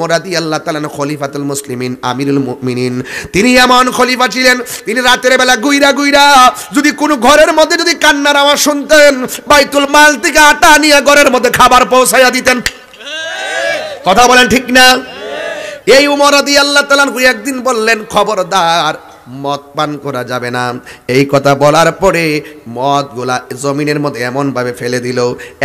ওমর রাদিয়াল্লাহু তাআলা খলিফাতুল মুসলিমিন, আমিরুল মুমিনিন। তিনি এমন খলিফা ছিলেন, তিনি রাতের বেলা গুইরা যদি কোনো ঘরের মধ্যে যদি কান্নার আওয়াজ শুনতেন, বাইতুল মাল থেকে আটা নিয়ে ঘরের মধ্যে খাবার পৌঁছাইয়া দিতেন। কথা বলেন ঠিক না? এই ওমর রাদিয়াল্লাহু তাআলা একদিন বললেন, খবরদার মদ পান করা যাবে না। এই কথা বলার পরে মদগুলা জমিনের মধ্যে এমনভাবে ফেলে দিল,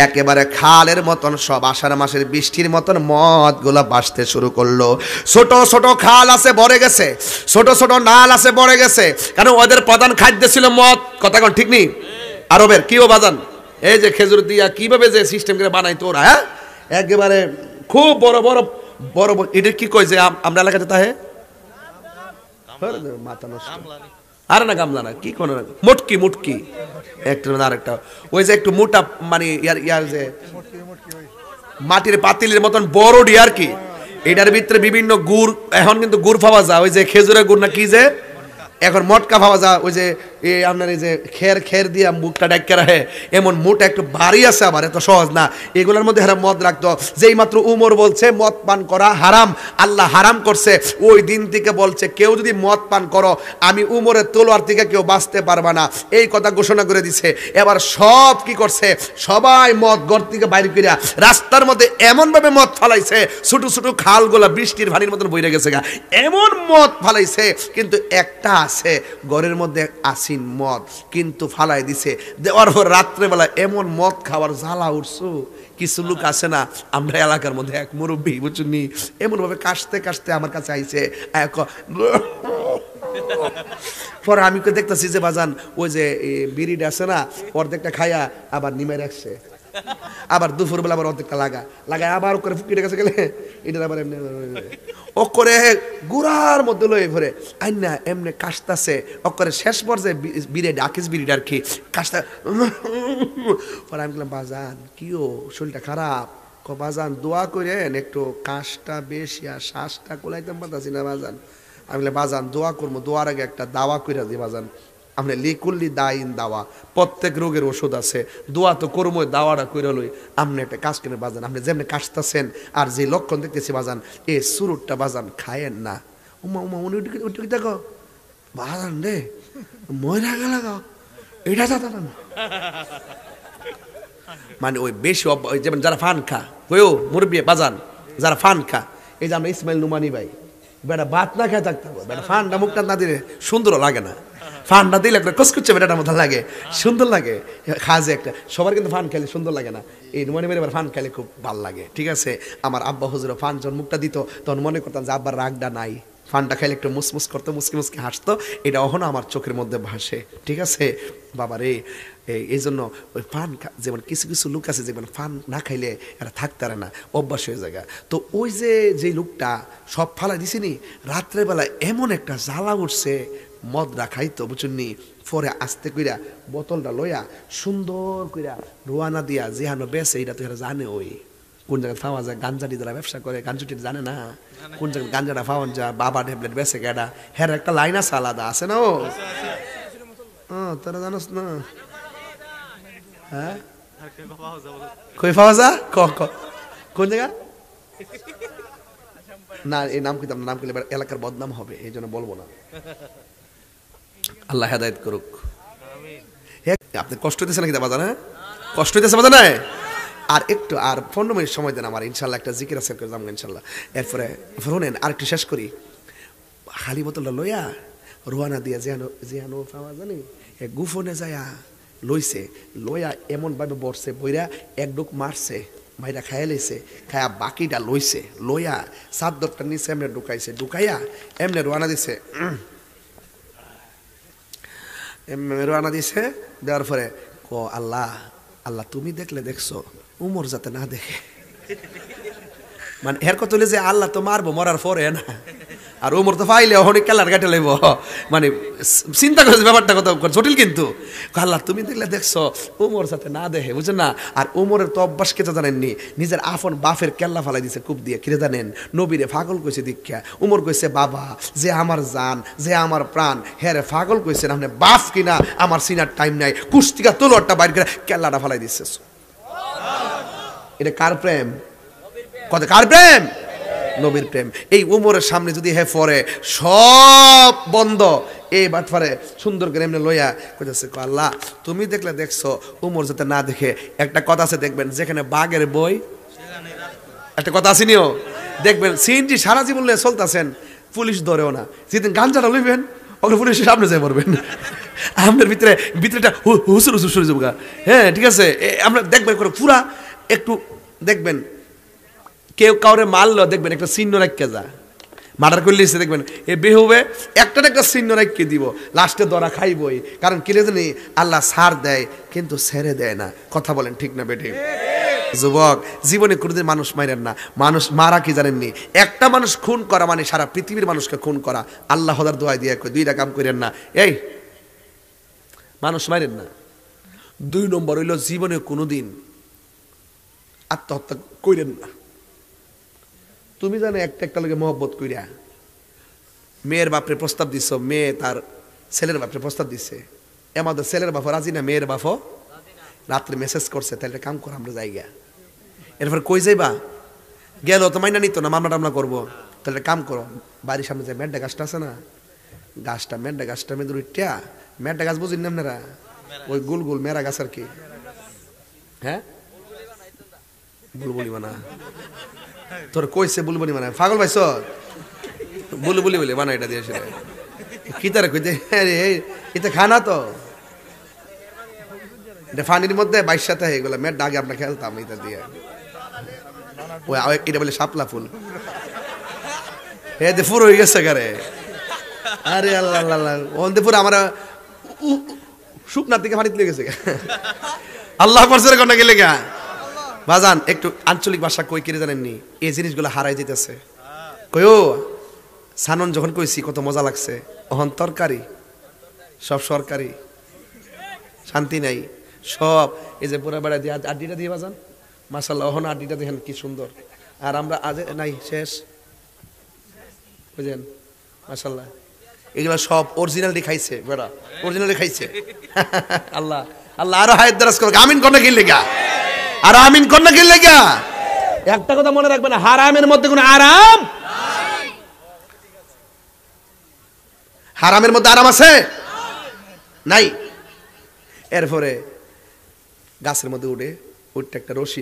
একেবারে খালের মতন, সব আষাঢ় মাসের বৃষ্টির মতন মদগুলা ভাসতে শুরু করলো। ছোট ছোট খাল আছে ভরে গেছে, ছোট ছোট নাল আছে ভরে গেছে, কারণ ওদের প্রধান খাদ্য ছিল মদ। কথা কোন ঠিক নেই? আরবের কিও বাজান, এই যে খেজুর দিয়া কিভাবে যে সিস্টেম করে বানাইতো ওরা, হ্যাঁ একেবারে খুব বড় বড় বড়, এটা কি কয় যে আমরা এলাকাতে তাহে মাথা নষ্ট, আরে না গামলা না, কি কোন মুটকি একটা না আরেকটা, ওই যে একটু মোটা মানে ইয়ার যে মাটির পাতিলের মতন বড় ডি আর কি, এটার ভিতরে বিভিন্ন গুড়, এখন কিন্তু গুড় পাওয়া যায়, ওই যে খেজুরের গুড় না কি যে, এখন মটকা পাওয়া যায়, ওই যে আপনার এই যে খের দিয়া মুখটা ডাক্কা রাখে, এমন মোটা একটু ভারী আছে, আবার এত সহজ না। এগুলোর মধ্যে হারাম মদ রাখতো। যেই মাত্র উমর বলছে মদ পান করা হারাম, আল্লাহ হারাম করছে, ওই দিন থেকে বলছে কেউ যদি মদ পান করো আমি উমরের তলোয়ার থেকে কেউ বাঁচতে পারবা না, এই কথা ঘোষণা করে দিছে। এবার সব কি করছে, সবাই মদ ঘর থেকে বাইরে করিয়া রাস্তার মধ্যে এমনভাবে মদ ফালাইছে, ছোট ছোট খালগুলা বৃষ্টির পানির মতন বইরে গেছে গা, এমন মদ ফালাইছে। কিন্তু একটা আছে ঘরের মধ্যে আসিন মদ, কিন্তু ফালাই দিছে। দেওয়ার পর রাত্রেবেলা এমন মদ খাওয়ার জ্বালা উঠছো, কিছু লোক আছে না, আমরা এলাকার মধ্যে এক মুরব্বী বুঝুনি, এমন ভাবে কাশতে কাশতে আমার কাছে আইছে, পরে আমি দেখতেছি যে বাজান ওই যে বিড়িটা আছে না, অর্ধেকটা খাইয়া আবার নিমে রাখছে, আবার দুপুরবেলা আবার অর্ধেকটা লাগায় আবার করে ফুকিটে কাছে গেলে এটা আবার এমনি ও করে গুড়ার মধ্যে লয়ে ভরে আইনা এমনি কাশতাছে, ও করে শেষ পর্যায়ে বিড়ে ডাকিস বিড়িটা আর কি কাশতা। পরে আমি বললাম বাজান কিও শরীরটা খারাপ? বাজান দোয়া করেন একটু, কাশটা বেশি আর শ্বাসটা কোলাইতাম পারতাছি না বাজান। আমি বললাম বাজান দোয়া করবো, দোয়ার আগে একটা দাওয়া করে দিই বাজান, আমরা লিকুল্লি দাইন দাওয়া, প্রত্যেক রোগের ওষুধ আছে, দোয়া তো করবো, দাওয়াটা করে লই। আপনি একটা কাজ করে বাজান, আপনি যেমনি কাশতেছেন আর যে লক্ষণ দেখতেছি বাজান, এ সুরুটটা বাজান খায়েন না। উমা উমা উনি উঠে দেখো বাজান রে ময়রা গেল এটা দাদা না, মানে ওই বেশি যেমন যারা ফান খা হয়েও মুরব্বী বাজান, যারা ফান খা, এই যে আমরা ইসমাইল নুমানি ভাই, বেটা ভাত না খেয়ে থাকতে হবে, বেটা ফানটা মুখটা না দিলে সুন্দরও লাগে না, ফানটা দিলে একটা কচকুচ্ছে বেটাটার মতো লাগে, সুন্দর লাগে খাজে একটা, সবার কিন্তু ফান খেলে সুন্দর লাগে না, এই নুমানি ভাই এবার ফান খেলে খুব ভালো লাগে। ঠিক আছে, আমার আব্বা হুজুর ফান যখন মুখটা দিত তখন মনে করতাম যে আব্বার রাগটা নাই, ফানটা খাইলে একটু মুসমুস করতো, মুসকি হাসতো, এটা এখনো আমার চোখের মধ্যে ভাসে। ঠিক আছে বাবা রে, এই জন্য ওই ফান যেমন কিছু কিছু লোক আছে যেমন ফান না খাইলে এরা থাকতে পারে না, অভ্যাস হয়ে যায়। তো ওই যে লোকটা সব ফালাই দিছিনি, রাত্রেবেলা এমন একটা জ্বালা উঠছে, মদ রাখাইতো বুঝুননি, পরে আস্তে কইরা বোতলটা লইয়া সুন্দর কইরা রোয়ানা দিয়া যেহানো বেছে, এটা তো এরা জানে ওই কোন জায়গায় পাওয়া যায়, গাঞ্জাটি যারা ব্যবসা করে গাঞ্জুটি জানে না কোন জায়গায় গাঞ্জাটা পাওয়া যায়, বাবা ট্যাবলেট বেছে গেডা, হ্যাঁ একটা লাইন আছে আলাদা আছে না, ও তোরা জানোস না? হ্যাঁ কই পাওয়া যা কোন জায়গা না, এই নাম কিতাম নাম করলে এলাকার বদনাম হবে, এই জন্য বলবো না। আল্লাহ হেদায়েত করুক। আপনি কষ্ট হইতেছে নাকি বাজান? হ্যাঁ কষ্ট হইতেছে বাজান? আর একটু আর 15 মিনিট সময় দেন আমার, ইনশাল্লাহ একটা জিকির আছে করে যাবো ইনশাল্লাহ। এরপরে শুনেন আর একটু শেষ করি, খালি বোতলটা লইয়া রোয়ানা দিয়া যেহানো পাওয়া জানি গুফনে যায়া লইছে, লইয়া এমন ভাবে বসছে বইরা এক ডুক মারছে, ভাইরা খাইয়া লইছে, খায়া বাকিটা লইছে, লইয়া চাদরটা নিচে এমনি ঢুকাইছে, ঢুকাইয়া এমনি রোয়ানা দিছে, রোয়ানা দিছে। দেওয়ার পরে আল্লাহ আল্লাহ তুমি দেখলে দেখছো, উমর যাতে না দেখে, মানে এর কথা হলে যে আল্লাহ তো মারবো মরার পরে না, আর উমর তো পাইলে অনেক কেলার কাটে লইব, মানে চিন্তা করেছে ব্যাপারটা কত জটিল। কিন্তু আল্লাহ তুমি দেখলে দেখছো, উমর যাতে না দেখে, বুঝছেন না? আর উমরের তো অভ্যাস কেটে জানেননি, নিজের আপন বাপের কেল্লা ফালাই দিছে কূপ দিয়ে, কিরে জানেন? নবীরে পাগল কইছে দীক্ষা। উমর কইছে বাবা যে আমার জান, যে আমার প্রাণ, হ্যাঁ রে পাগল কইছেন আপনি, বাপ কিনা আমার সিনার টাইম নাই, কুস্তিকা তোলরটা বাইর করে কেল্লাটা ফালাই দিচ্ছে। এটা কার প্রেম? কত কার প্রেম? নবীর প্রেম। এই উমরের সামনে যদি হে পড়ে সব বন্ধ, এই বাটফারে সুন্দর করে এমনি লইয়া কইতেছে, আল্লাহ তুমি দেখলে দেখছো, উমর যাতে না দেখে। একটা কথা আছে দেখবেন, যেখানে বাঘের বই, একটা কথা আছে নিও, দেখবেন সিএনজি সারা জীবন লইয়া চলতেছেন, পুলিশ ধরেও না। যেদিন গাঞ্জাটা লইবেন ওখানে পুলিশের সামনে যাই পড়বেন, আমাদের ভিতরেটা হুসুর হুসুর সরে যাবো। হ্যাঁ ঠিক আছে, আমরা দেখবেন করে পুরা একটু দেখবেন, কেউ কাউরে মারলো দেখবেন একটা চিহ্ন রাখিয়ে যা, মার্ডার করলে দেখবেন এ বেহুবে একটা একটা চিহ্ন রাখিয়ে দিব, লাস্টে ধরা খাইবই। কারণ কি জানি আল্লাহ ছাড় দেয় কিন্তু ছেড়ে দেয় না। কথা বলেন ঠিক না বেঠিক? যুবক, জীবনে কোনোদিন মানুষ মারেন না। মানুষ মারা কি জানেননি? একটা মানুষ খুন করা মানে সারা পৃথিবীর মানুষকে খুন করা। আল্লাহর দোয়াই দিয়ে দুইটা কাম করেন না, এই মানুষ মারেন না। 2 নম্বর হইল জীবনে কোনোদিন আত্মহত্যা করেন না। তুমি জানো একটা লোকে মহব্বত কইরা মেয়ের বাপরে প্রস্তাব দিছ, মেয়ে তার ছেলের বাপরে প্রস্তাব দিছে, আমাদের ছেলের বাপ রাজি না, মেয়ের বাপ রাত্রে মেসেজ করছে, তাহলে কাম কর আমরা জায়গা। এরপর কই যাইবা, গেল তো মাইনা নিত না, মামলা টামলা করবো, তাহলে কাম করো বাড়ির সামনে যে মেড্ডা গাছটা আছে না, গাছটা মেড্ডা গাছটা মেদুর ইটা, মেড্ডা গাছ বুঝিন না আপনারা, ওই গোল গোল মেরা গাছ আর কি। হ্যাঁ বুলবুলি বানা, তোর কইছে বুলবুলি বানা, পাগল ভাইছ বুলবুলি বলে বানা, এটা দিয়েছিল কি তারা কইতে, এটা খানা তো ফানির মধ্যে 22 সাথে এগুলো মেয়ের আগে আমরা খেলতাম এটা দিয়ে, এটা বলে শাপলা ফুল। হে ফুর হয়ে গেছে গারে, আরে আল্লাহ আল্লাহ, ওন্দে পুরো আমরা শুকনার থেকে ফানি তুলে গেছে। আল্লাহ পরসের কোনা গেলে গা বাজান, একটু আঞ্চলিক ভাষা কই কিরে জানেননি, এই জিনিসগুলো হারাই যেতেছে। কইও সানন যখন কইছি কত মজা লাগছে, অহন তরকারি সব সরকারি, শান্তি নাই সব। এই যে পুরা বেড়া দিয়ে আড্ডিটা দিয়ে বাজান, মাশাআল্লাহ ওহন আড্ডিটা দেখেন কি সুন্দর। আর আমরা আজ নাই শেষ বুঝেন, মাশাআল্লাহ এগুলো সব অরিজিনালি খাইছে, বেড়া অরিজিনালি খাইছে। আল্লাহ আল্লাহ আরো হায়াত দারাজ করুক, আমিন কন্যা কিনলে গা, আর আমিন কন্যা কিনলে গা। একটা কথা মনে রাখবেন, হারামের মধ্যে কোনো আরাম, হারামের মধ্যে আরাম আছে নাই। এরপরে গাছের মধ্যে উঠে একটা রশি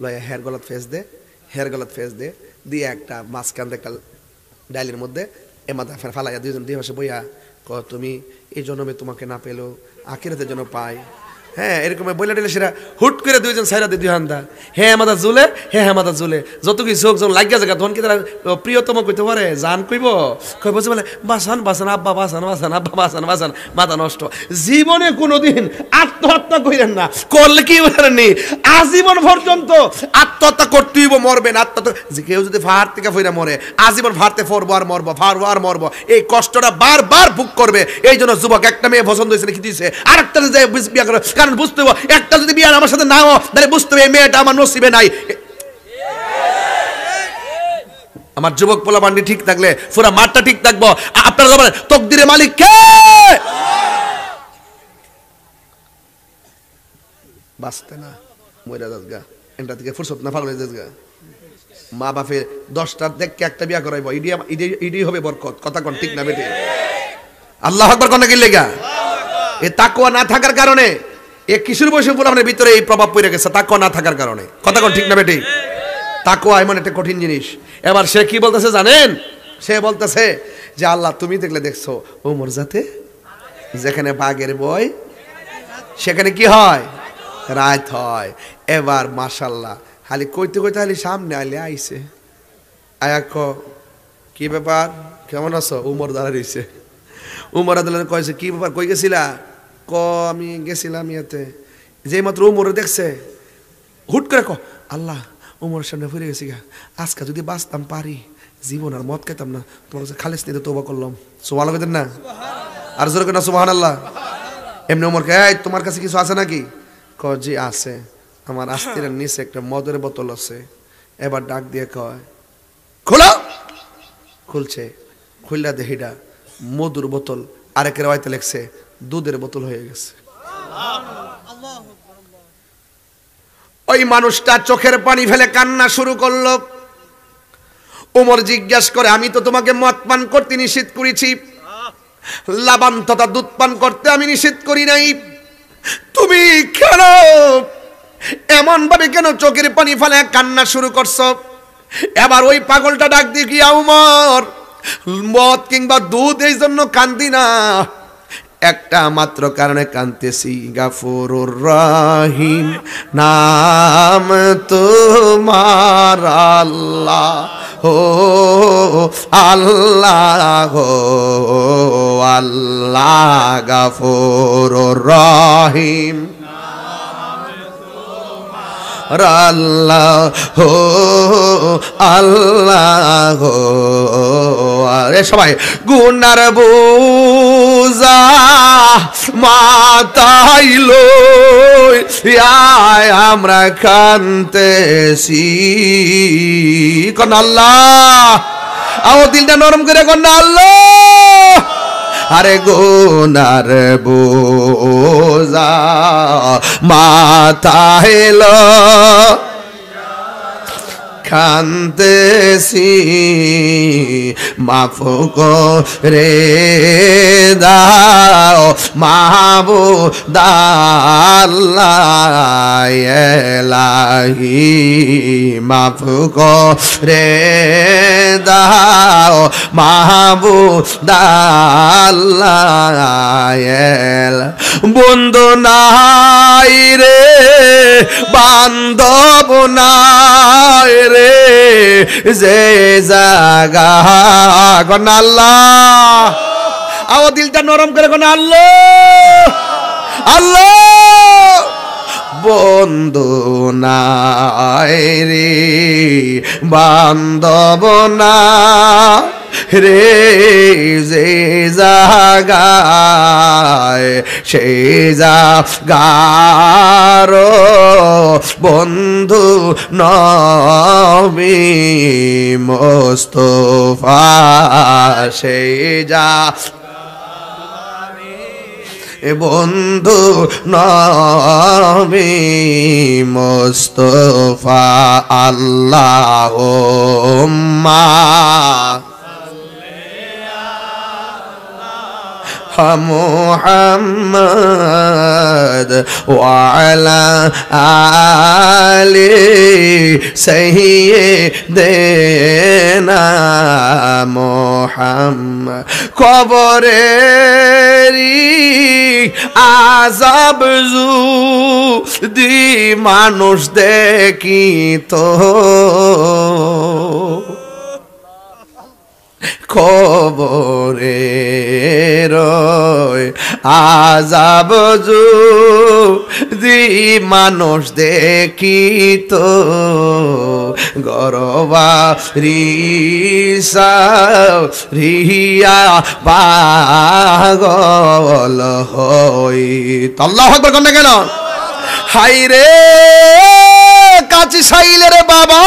লয়া হেয়ার গলাত ফেস দে, হেয়ার গলাত ফেস দে দিয়ে একটা মাঝখান একটা ডাইলের মধ্যে এ মাথা ফালাইয়া দুইজন দিয়ে বসে বইয়া ক, তুমি এই জন্মে তোমাকে না পেলো আখিরাতের জন্য পাই। হ্যাঁ এরকম বইলা টেলে সেরা হুট করে দুইজন সাইরা দিয়ে 2 হান্দা, হে আমাদের জুলে, হে আমাদের জুলে, যত কি চোখ যখন লাগিয়া জায়গা তখন কি তারা প্রিয়তম কইতে পারে, জান কইব কই বসে বলে বাসান বাসান আব্বা বাসান বাসান আব্বা বাসান বাসান, মাথা নষ্ট। জীবনে কোনোদিন আত্মহত্যা কইরেন না, করলে কি বলেননি আজীবন পর্যন্ত আত্মহত্যা করতেই মরবেন। আত্মহত্যা যে কেউ যদি ফাহার থেকে ফইরা মরে, আজীবন ফাড়তে ফরবো আর মরবো, ফাড়বো আর মরবো, এই কষ্টটা বারবার ভোগ করবে। এই জন্য যুবক একটা মেয়ে পছন্দ হয়েছে কি দিয়েছে, আরেকটা যে বিয়ে করে, কারণ বুঝতে হবে একটা যদি বিয়ে আমার সাথে নাও তাহলে বুঝতে হবে এই মেয়েটা আমার নসিবে নাই। আমার যুবক পোলা বান্ডি ঠিক থাকলে পুরা মাঠটা ঠিক থাকবো। আপনারা বলেন তকদিরের মালিক কে? বাঁচতে না মইরা যাসগা, এটা থেকে ফুরসত না পাগল হয়ে যাসগা। মা বাপে 10টা দেখকে একটা বিয়া করাইবো, ইডি হবে বরকত। কথা কোন ঠিক না বেটি? আল্লাহু আকবার কোন কি লাগা? এ তাকওয়া না থাকার কারণে এ কিশোর বয়সে পোলাপানের ভিতরে এই প্রভাব পড়ে গেছে, তাকওয়া না থাকার কারণে। কথা কোন ঠিক না বেটি? তাকওয়া এমন একটা কঠিন জিনিস। এবার সে কি বলতেছে জানেন? সে বলতেছে যে আল্লাহ তুমি দেখলে দেখছো ওমর যাতে যেখানে বাঘের বয় সেখানে কি হয়, রাত হয়। এবার মাশাআল্লাহ খালি কইতে কইতে খালি সামনে আইলে আইছে, আয়া কি ব্যাপার, কেমন আছো? উমর দাঁড়া রইছে। উমর আদালত কয়েছে কি ব্যাপার, কই গেছিলা? আমি গেছিলাম ইয়াতে। যেই মাত্র উমর দেখছে হুট করে আল্লাহ উমরের সামনে ফিরে গেছি গা, আজকে যদি বাঁচতাম পারি জীবন আর মদ খেতাম না, তোমার কাছে খালেস নিতে তওবা করলাম। সুবহানাল্লাহ কইতেন না? আর জোরে কইনা সুবহানাল্লাহ। এমনি উমরকে এই তোমার কাছে কিছু আছে নাকি? জি আছে, আমার আস্তিরের নিচে একটা মদের বোতল আছে। এবার ডাক দিয়ে কয় খোলো। খুলছে, খুললা দেহিটা মধুর বোতল, আরেক রাওয়ায়াতে লেখছে দুধের বোতল হয়ে গেছে। ওই মানুষটা চোখের পানি ফেলে কান্না শুরু করলো। ওমর জিজ্ঞাসা করে, আমি তো তোমাকে মদ পান করতে নিষেধ করেছি, লাবান তথা দুধ পান করতে আমি নিষেধ করি নাই, তুমি কেন এমন ভাবে কেন চোখের পানি ফেলে কান্না শুরু করছো? এবার ওই পাগলটা ডাক দিয়ে কি, ওমর, মদ কিংবা দুধ এই জন্য কান্দি না, একটা মাত্র কারণে কাঁদতেছি, গাফুরুর রহিম নাম তোমার আল্লাহ হো আল্লাহ হো আল্লাহ, গাফুরুর রহিম আল্লাহ হো আল্লাহ হো। আরে সবাই, গুনার বোঝা মাথাইলো আমরা কাঁদতেছি, কোন আল্লাহ, আও দিলটা নরম করে কোন আল্লাহ। আরে গুনার বোঝা মাথাইল কাঁদতেছি, মাফ করে দাও মাহবুব আল্লাহ এলাহি, মাফ করে দাও মাহবুব আল্লাহ। বন্ধু নাই রে, বান্ধব নাই রে, যে জাগা কোন আল্লাহ, আও দিলটা নরম করে কোন আল্লাহ আল্লাহ। বন্ধু নাই রে, বান্ধব না রে, যে জাগায় সেই জাগার বন্ধু নবী মুস্তাফা, সেই যা বন্ধু নবী মুস্তাফা। আল্লাহুম্মা মুহাম্মদ ওয়া আলা আলি সাইয়্যিদিনা মুহাম্মদ। কবরেরি আযাব যদি মানুষ দেখিত, কবরের আযাব যদি মানুষ দেখিত, গরবারি রিয়া পাগল হইত। আল্লাহু আকবার কোন কেন? হাই রে কাছে সাইলে রে বাবা,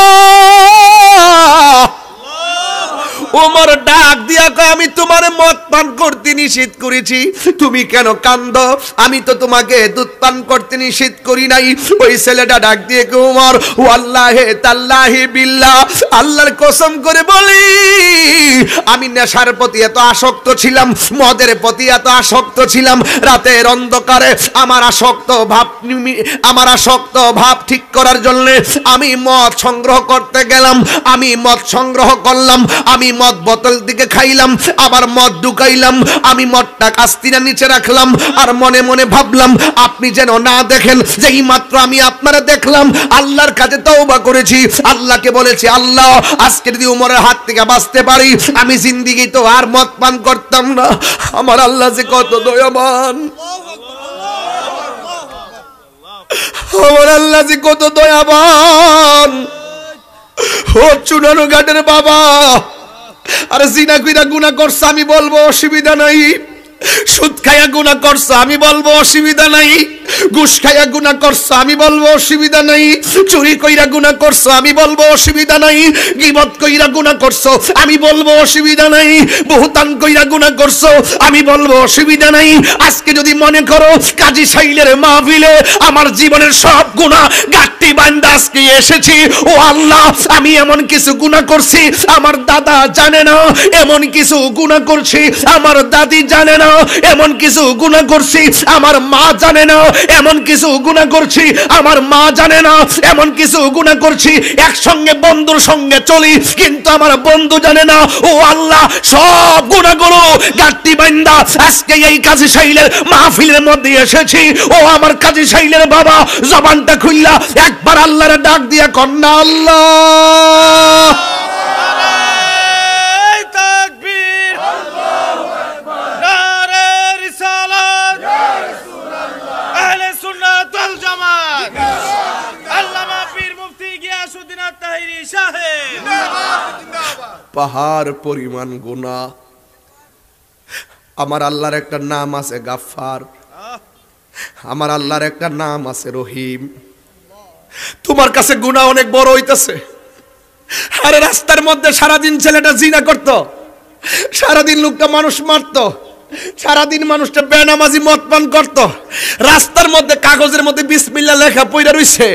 ওমর ডাক দিয়া কয়, আমি তোমার মদ পান করতে নিষেধ করেছি, তুমি কেন কান্দো? আমি তো তোমাকে দুধ পান করতে নিষেধ করি নাই। ওই ছেলেটা ডাক দিয়ে কয়, ওমর ওয়াল্লাহি তাল্লাহি বিল্লাহ, আল্লাহর কসম করে বলি, আমি নেশার প্রতি এত আসক্ত ছিলাম, মদের প্রতি এত আসক্ত ছিলাম, রাতের অন্ধকারে আমার আসক্ত ভাব ঠিক করার জন্য আমি মদ সংগ্রহ করতে গেলাম, আমি মদ সংগ্রহ করলাম, আমি মদ বোতল দিকে খাইলাম, আবার মদ ঢুকাইলাম, আমি মদটা কাস্তিনা নিচে রাখলাম, আর মনে মনে ভাবলাম আপনি যেন না দেখেন যে এই মাত্র আমি আপনারা দেখলাম। আল্লাহর কাছে তওবা করেছি, আল্লাহকে বলেছি, আল্লাহ আজকে যদি উমরের হাত থেকে বাঁচতে পারি, আমি জিন্দেগি তো আর মদ পান করতাম না। আমার আল্লাহ যে কত দয়াবান, আমার আল্লাহ যে কত দয়াবান। ও চুনানো ঘাটের বাবা, আরে জিনা কইরা গুনাহ করছ, আমি বলবো অসুবিধা নাই, সুদ খায়া গুনাহ করছো, আমি বলবো অসুবিধা নাই। ঘুষ খায়া গুনাহ করছো, আমি বলবো অসুবিধা নাই। চুরি কইরা গুনাহ করছো, আমি বলবো অসুবিধা নাই। গীবত কইরা গুনাহ করছো, আমি বলবো অসুবিধা নাই। বহুতান কইরা গুনাহ করছো, আমি বলবো অসুবিধা নাই। আজকে যদি মনে করো কাজী সাইলের মাহফিলে আমার জীবনের সব গুনাহ গাট্টি বান্দা আজকে এসেছি, ও আল্লাহ আমি এমন কিছু গুনাহ করছি আমার দাদা জানে না, এমন কিছু গুনাহ করছি আমার দাদি জানে না, এমন কিছু গুনাহ করছি আমার মা জানে না, এমন কিছু গুনাহ করছি আমার মা জানে না, এমন কিছু গুনাহ করছি একসঙ্গে বন্ধুর সঙ্গে চলি কিন্তু আমার বন্ধু জানে না। ও আল্লাহ সব গুনাহগুলো গাট্টি বান্দা আজকে এই কাজী সাইলের মাহফিলের মধ্যে এসেছি। ও আমার কাজী সাইলের বাবা জবানটা খুললা একবার আল্লাহর ডাক দিয়া কন্যা আল্লাহ পাহাড় পরিমাণ গুনাহ। আমার আল্লাহর একটা নাম আছে গাফফার, আমার আল্লাহর একটা নাম আছে রহিম। তোমার কাছে গুনাহ অনেক বড় হইতেছে। আরে রাস্তার মধ্যে সারাদিন ছেলেটা জিনা করত, সারাদিন লোকটা মানুষ মারত, সারাদিন মানুষটা বেনামাজি মদ পান করত, রাস্তার মধ্যে কাগজের মধ্যে বিসমিল্লাহ লেখা পইরা রইছে।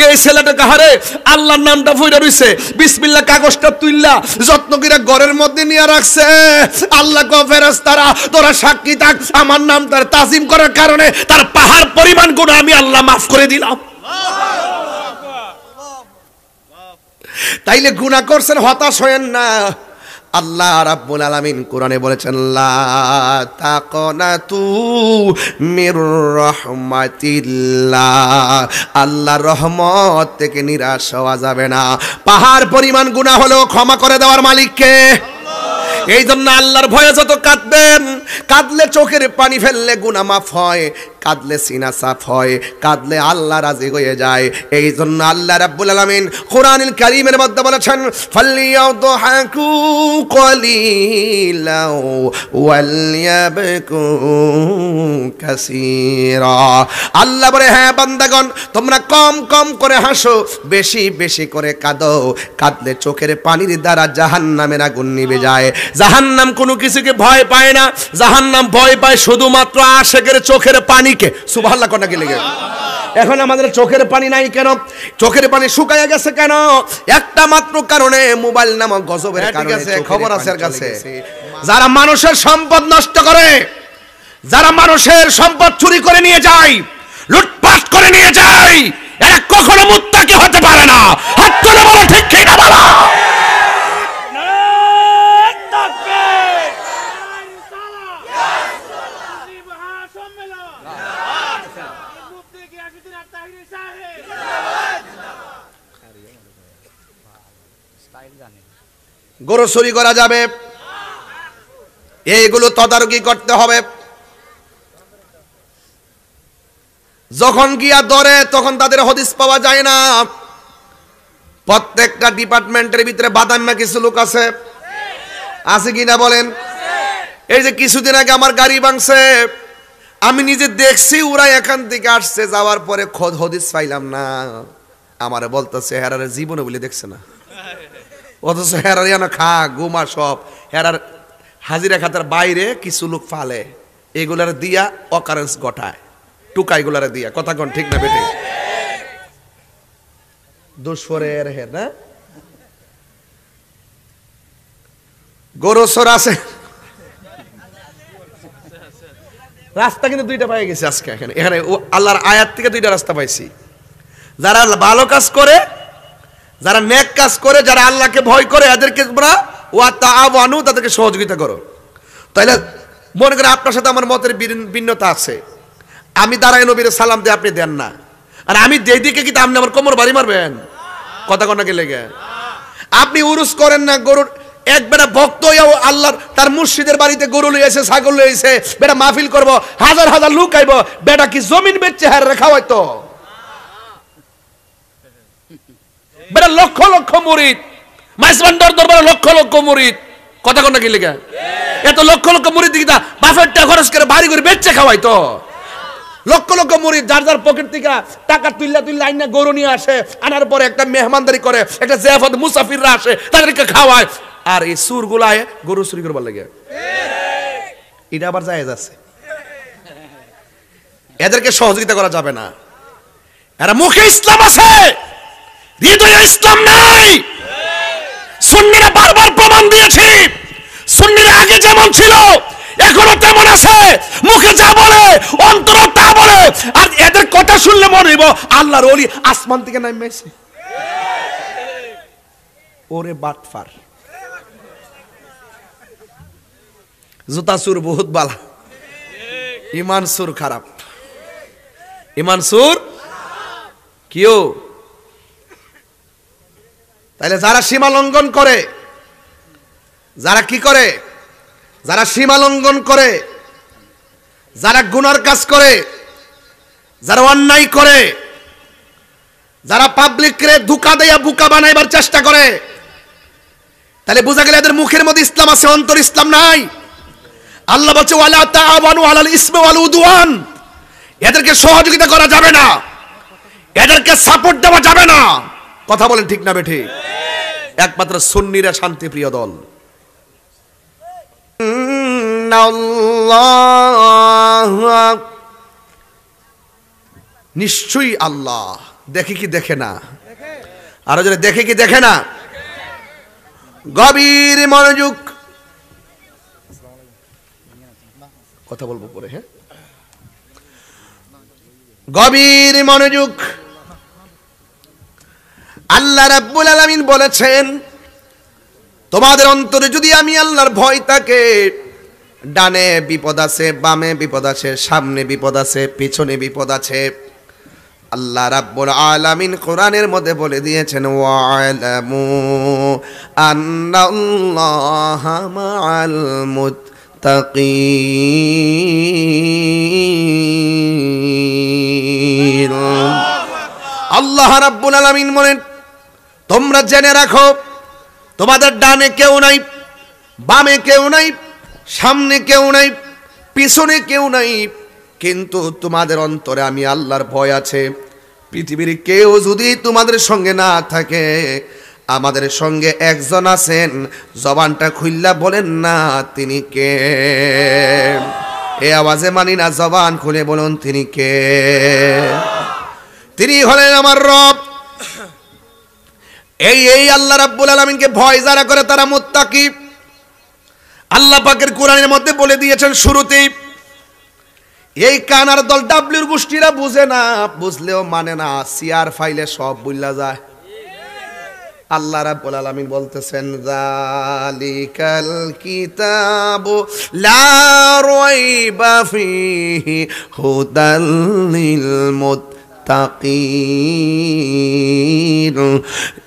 এই ছেলেটা কাহারে আল্লাহর নামটা পইরা রইছে, বিসমিল্লাহ কাগজটা তুইলা যত্ন করে ঘরের মধ্যে নিয়ে রাখছে। আল্লাহ কো ফেরেশতারা তোরা সাক্ষী থাক, আমার নাম তার তাজিম করার কারণে তার পাহাড় পরিমাণ গুনাহ আমি আল্লাহ মাফ করে দিলাম। তাইলে গুনাহ করছেন, হতাশ হয়েন না। আল্লাহ রাব্বুল আলামিন কোরআনে বলেছেন লা তাকনাতু মির রাহমাতিল্লাহ, আল্লাহর রহমত থেকে নিরাশ হওয়া যাবে না। পাহাড় পরিমাণ গুনাহ হলেও ক্ষমা করে দেওয়ার মালিককে। এই জন্য আল্লাহর ভয়ে যত কাঁদবেন, কাঁদলে চোখের পানি ফেললে গুনাহ মাফ হয়, কাঁদলে সিনা সাফ হয়, কাঁদলে আল্লাহ রাজি হয়ে যায়। এই জন্য আল্লাহ রাব্বুল আলামিন কোরআনুল কারীমের মধ্যে বলেছেন ফালিয়াদহাকু কলিলাও ওয়ালিয়াবকু কাসীরা। আল্লাহ বলে হ্যাঁ বান্দাগণ তোমরা কম কম করে হাসো, বেশি বেশি করে কাঁদো। কাঁদলে চোখের পানির দ্বারা জাহান্নামের আগুন নিভে যায়। জাহান্নাম কোনো কিছুকে ভয় পায় না, জাহান্নাম ভয় পায় শুধুমাত্র আশিকের চোখের পানিকে। সুবহানাল্লাহ কোনা কি লেগে। এখন আমাদের চোখের পানি নাই কেন? চোখের পানি শুকায় গেছে কেন? একটা মাত্র কারণে, মোবাইল নামক গজবের কারণে। খবর আছে এর কাছে। যারা মানুষের সম্পদ নষ্ট করে, যারা মানুষের সম্পদ চুরি করে নিয়ে যায়, লুটপাট করে নিয়ে যায়, এরা কখনো মুত্তাকি হতে পারে না। হাত তুলে বলো ঠিক কি না বলো। গরু চুরি করা যাবে, এইগুলো তদারকি করতে হবে। যখন গিয়া ধরে তখন তাদের হদিস পাওয়া যায় না। প্রত্যেকটা ডিপার্টমেন্টের ভিতরে বাদাম্মা কিছু লোক আছে, আছে কিনা বলেন? এই যে কিছুদিন আগে আমার গাড়ি ভাঙছে, আমি নিজে দেখছি ওরা এখান থেকে আসছে, যাওয়ার পরে খোদ হদিস পাইলাম না। আমারে বলতেছে হেরারে জীবনে বলে দেখছে না, অথচ হেরার না খা গুমা সব হেরার হাজিরা খাতার বাইরে কিছু লোক ফালে, এগুলার দিয়া অকারেন্স ঘটায়, টুকাইগুলারে দিয়া। কথা কোন ঠিক না বেটে? দুশরের হে না গরু সর আছে। রাস্তা কিন্তু দুইটা পাই গেছে আজকে এখানে। এখানে আল্লাহর আয়াত থেকে দুইটা রাস্তা পাইছি। যারা ভালো কাজ করে, যারা নেক কাজ করে, যারা আল্লাহকে ভয় করে, এদেরকে তোমরা ওয়া তাআওয়ানু, তাদেরকে সহযোগিতা করো। তাইলে মনে করেন আপনার সাথে আমার মতের ভিন্নতা আছে, আমি দাঁড়ায় নবীর সালাম দিয়ে আপনি দেন না, আর আমি যেই দিকে কি আপনি আমার কোমর বাড়ি মারবেন? কথা কন্যাকে লেগে আপনি উরুস করেন না, গরুর এক বেটা ভক্ত আল্লাহর তার মুর্শিদের বাড়িতে গরু লইছে, ছাগল লইছে, বেটা মাহফিল করব, হাজার হাজার লোক আইব, বেটা কি জমিন বেচছে হার রেখা হয়তো? বেটা লক্ষ লক্ষ মুরিদ, মাইজবান্ডার দরবারে লক্ষ লক্ষ মুরিদ। কথা কন্যা কি লেগে এত লক্ষ লক্ষ মুরিদ দিকে বাফেরটা খরচ করে বাড়ি করে বেচে খাওয়াই তো লক্ষ লক্ষ মুরিদ যার যার পকেট থেকে টাকা তুল্লা তুল্লা আইনা গরু নিয়ে আসে আনার পরে একটা মেহমানদারি করে একটা জিয়াফত মুসাফিররা আসে তাদেরকে খাওয়ায় আর এই সুরগুলায় গরু চুরি করবার লাগে এটা আবার জায়েজ আছে এদেরকে সহযোগিতা করা যাবে না এরা মুখে ইসলাম আছে হৃদয়ে ইসলাম নাই সুন্নিরা বারবার প্রমাণ দিয়েছে সুন্নিরা আগে যেমন ছিল এখনো তেমন আছে মুখে যা বলে অন্তরে তা বলে আর এদের কথা শুনলে মনে হইব আল্লাহর ওলি আসমান থেকে নামিয়েছে ওরে বাটফার জুতা সুর বহুত বালা ইমান সুর খারাপ ইমান সুর কিও তাহলে যারা সীমা লঙ্ঘন করে যারা কি করে যারা সীমা লঙ্ঘন করে যারা গুনার কাজ করে যারা অন্যায় করে যারা পাবলিকরে ধোঁকা দেয়া বোকা বানাইবার চেষ্টা করে তাহলে বোঝা গেল এদের মুখের মধ্যে ইসলাম আছে অন্তর ইসলাম নাই আল্লাহ বলছে ওয়ালা তাআওয়ানু আলাল ইসমি ওয়াল উদওয়ান এদেরকে সহযোগিতা করা যাবে না এদেরকে সাপোর্ট দেওয়া যাবে না কথা বলেন ঠিক না বেঠি একমাত্র সুন্নিরা শান্তিপ্রিয় দল নিশ্চয়ই আল্লাহ দেখে কি দেখে না আরো যারা দেখে কি দেখে না গভীর মনোযোগ কথা বলবো পরে হ্যাঁ গভীর মনোযোগ আল্লাহ রাব্বুল আলামিন বলেছেন তোমাদের অন্তরে যদি আমি আল্লাহর ভয় থাকে ডানে বিপদ আছে বামে বিপদ আছে সামনে বিপদ আছে পিছনে বিপদ আছে আল্লাহ রাব্বুল আলামিন কোরআনের মধ্যে বলে দিয়েছেন ওয়ালামু আন্নাল্লাহা মাআল মুত্তাকিন আল্লাহ রাব্বুল আলামিন বলেন তোমরা জেনে রাখো তোমাদের ডানে কেউ নাই বামে কেউ নাই সামনে কেউ নাই পিছনে কেউ নাই কিন্তু তোমাদের অন্তরে আমি আল্লাহর ভয় আছে পৃথিবীর কেউ যদি তোমাদের সঙ্গে না থাকে আমাদের সঙ্গে একজন আছেন জবানটা খুইল্লা বলেন না তিনি কে এই আওয়াজে মানি না জবান খুলে বলুন তিনি কে তিনি হলেন আমার রব এই আল্লাহ রাব্বুল আলামিনকে ভয় যারা করে তারা মুত্তাকি আল্লাহ পাকের কোরআনের মধ্যে বলে দিয়েছেন শুরুতেই এই কানার দল ডাব্লিউর গোষ্ঠীরা বুঝে না বুঝলেও মানে না সিআর ফাইলে সব বুঝলা যায় আল্লাহ রাব্বুল আলামিন বলতেছেন যালিকাল কিতাবু লা রাইবা ফীহি হুদাল লিল মুত্তাকিন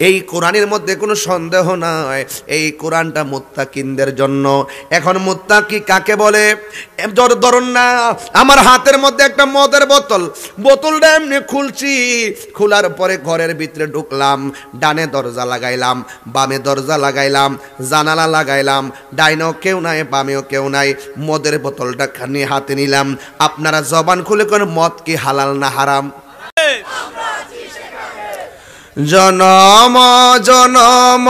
এই কোরআনের মধ্যে কোনো সন্দেহ নাই এই কোরআনটা মুত্তাকিনদের জন্য এখন মুত্তাকি কাকে বলে ধরুন না আমার হাতের মধ্যে একটা মদের বোতলটা এমনি খুলছি খোলার পরে ঘরের ভিতরে ঢুকলাম ডানে দরজা লাগাইলাম বামে দরজা লাগাইলাম জানালা লাগাইলাম ডাইনেও কেউ নাই বামেও কেউ নাই মদের বোতলটা খানি হাতে নিলাম আপনারা জবান খুলে কোন মদ কি হালাল না হারাম জনম জনম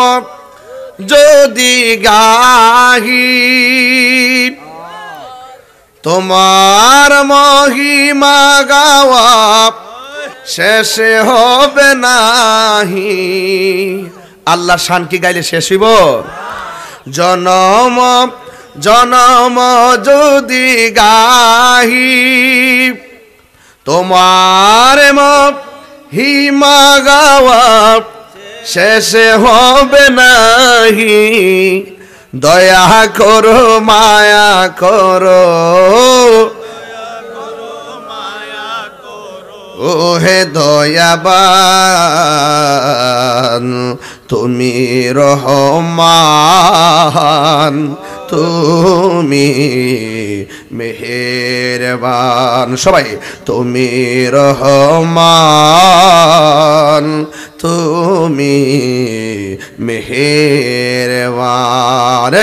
যদি গাহি তোমার মহিমা গাওয়া শেষে হবে নাহি আল্লাহ শান কি গাইলে শেষ হইব জনম জনম যদি গাহি তোমার মহিমা গাওয়া শেষে হবে নাহি দয়া করো মায়া করো ওহে দয়াবান তুমি রহমান তুমি মেহেরবান। সবাই তুমি রহমান, তুমি মেহেরবান।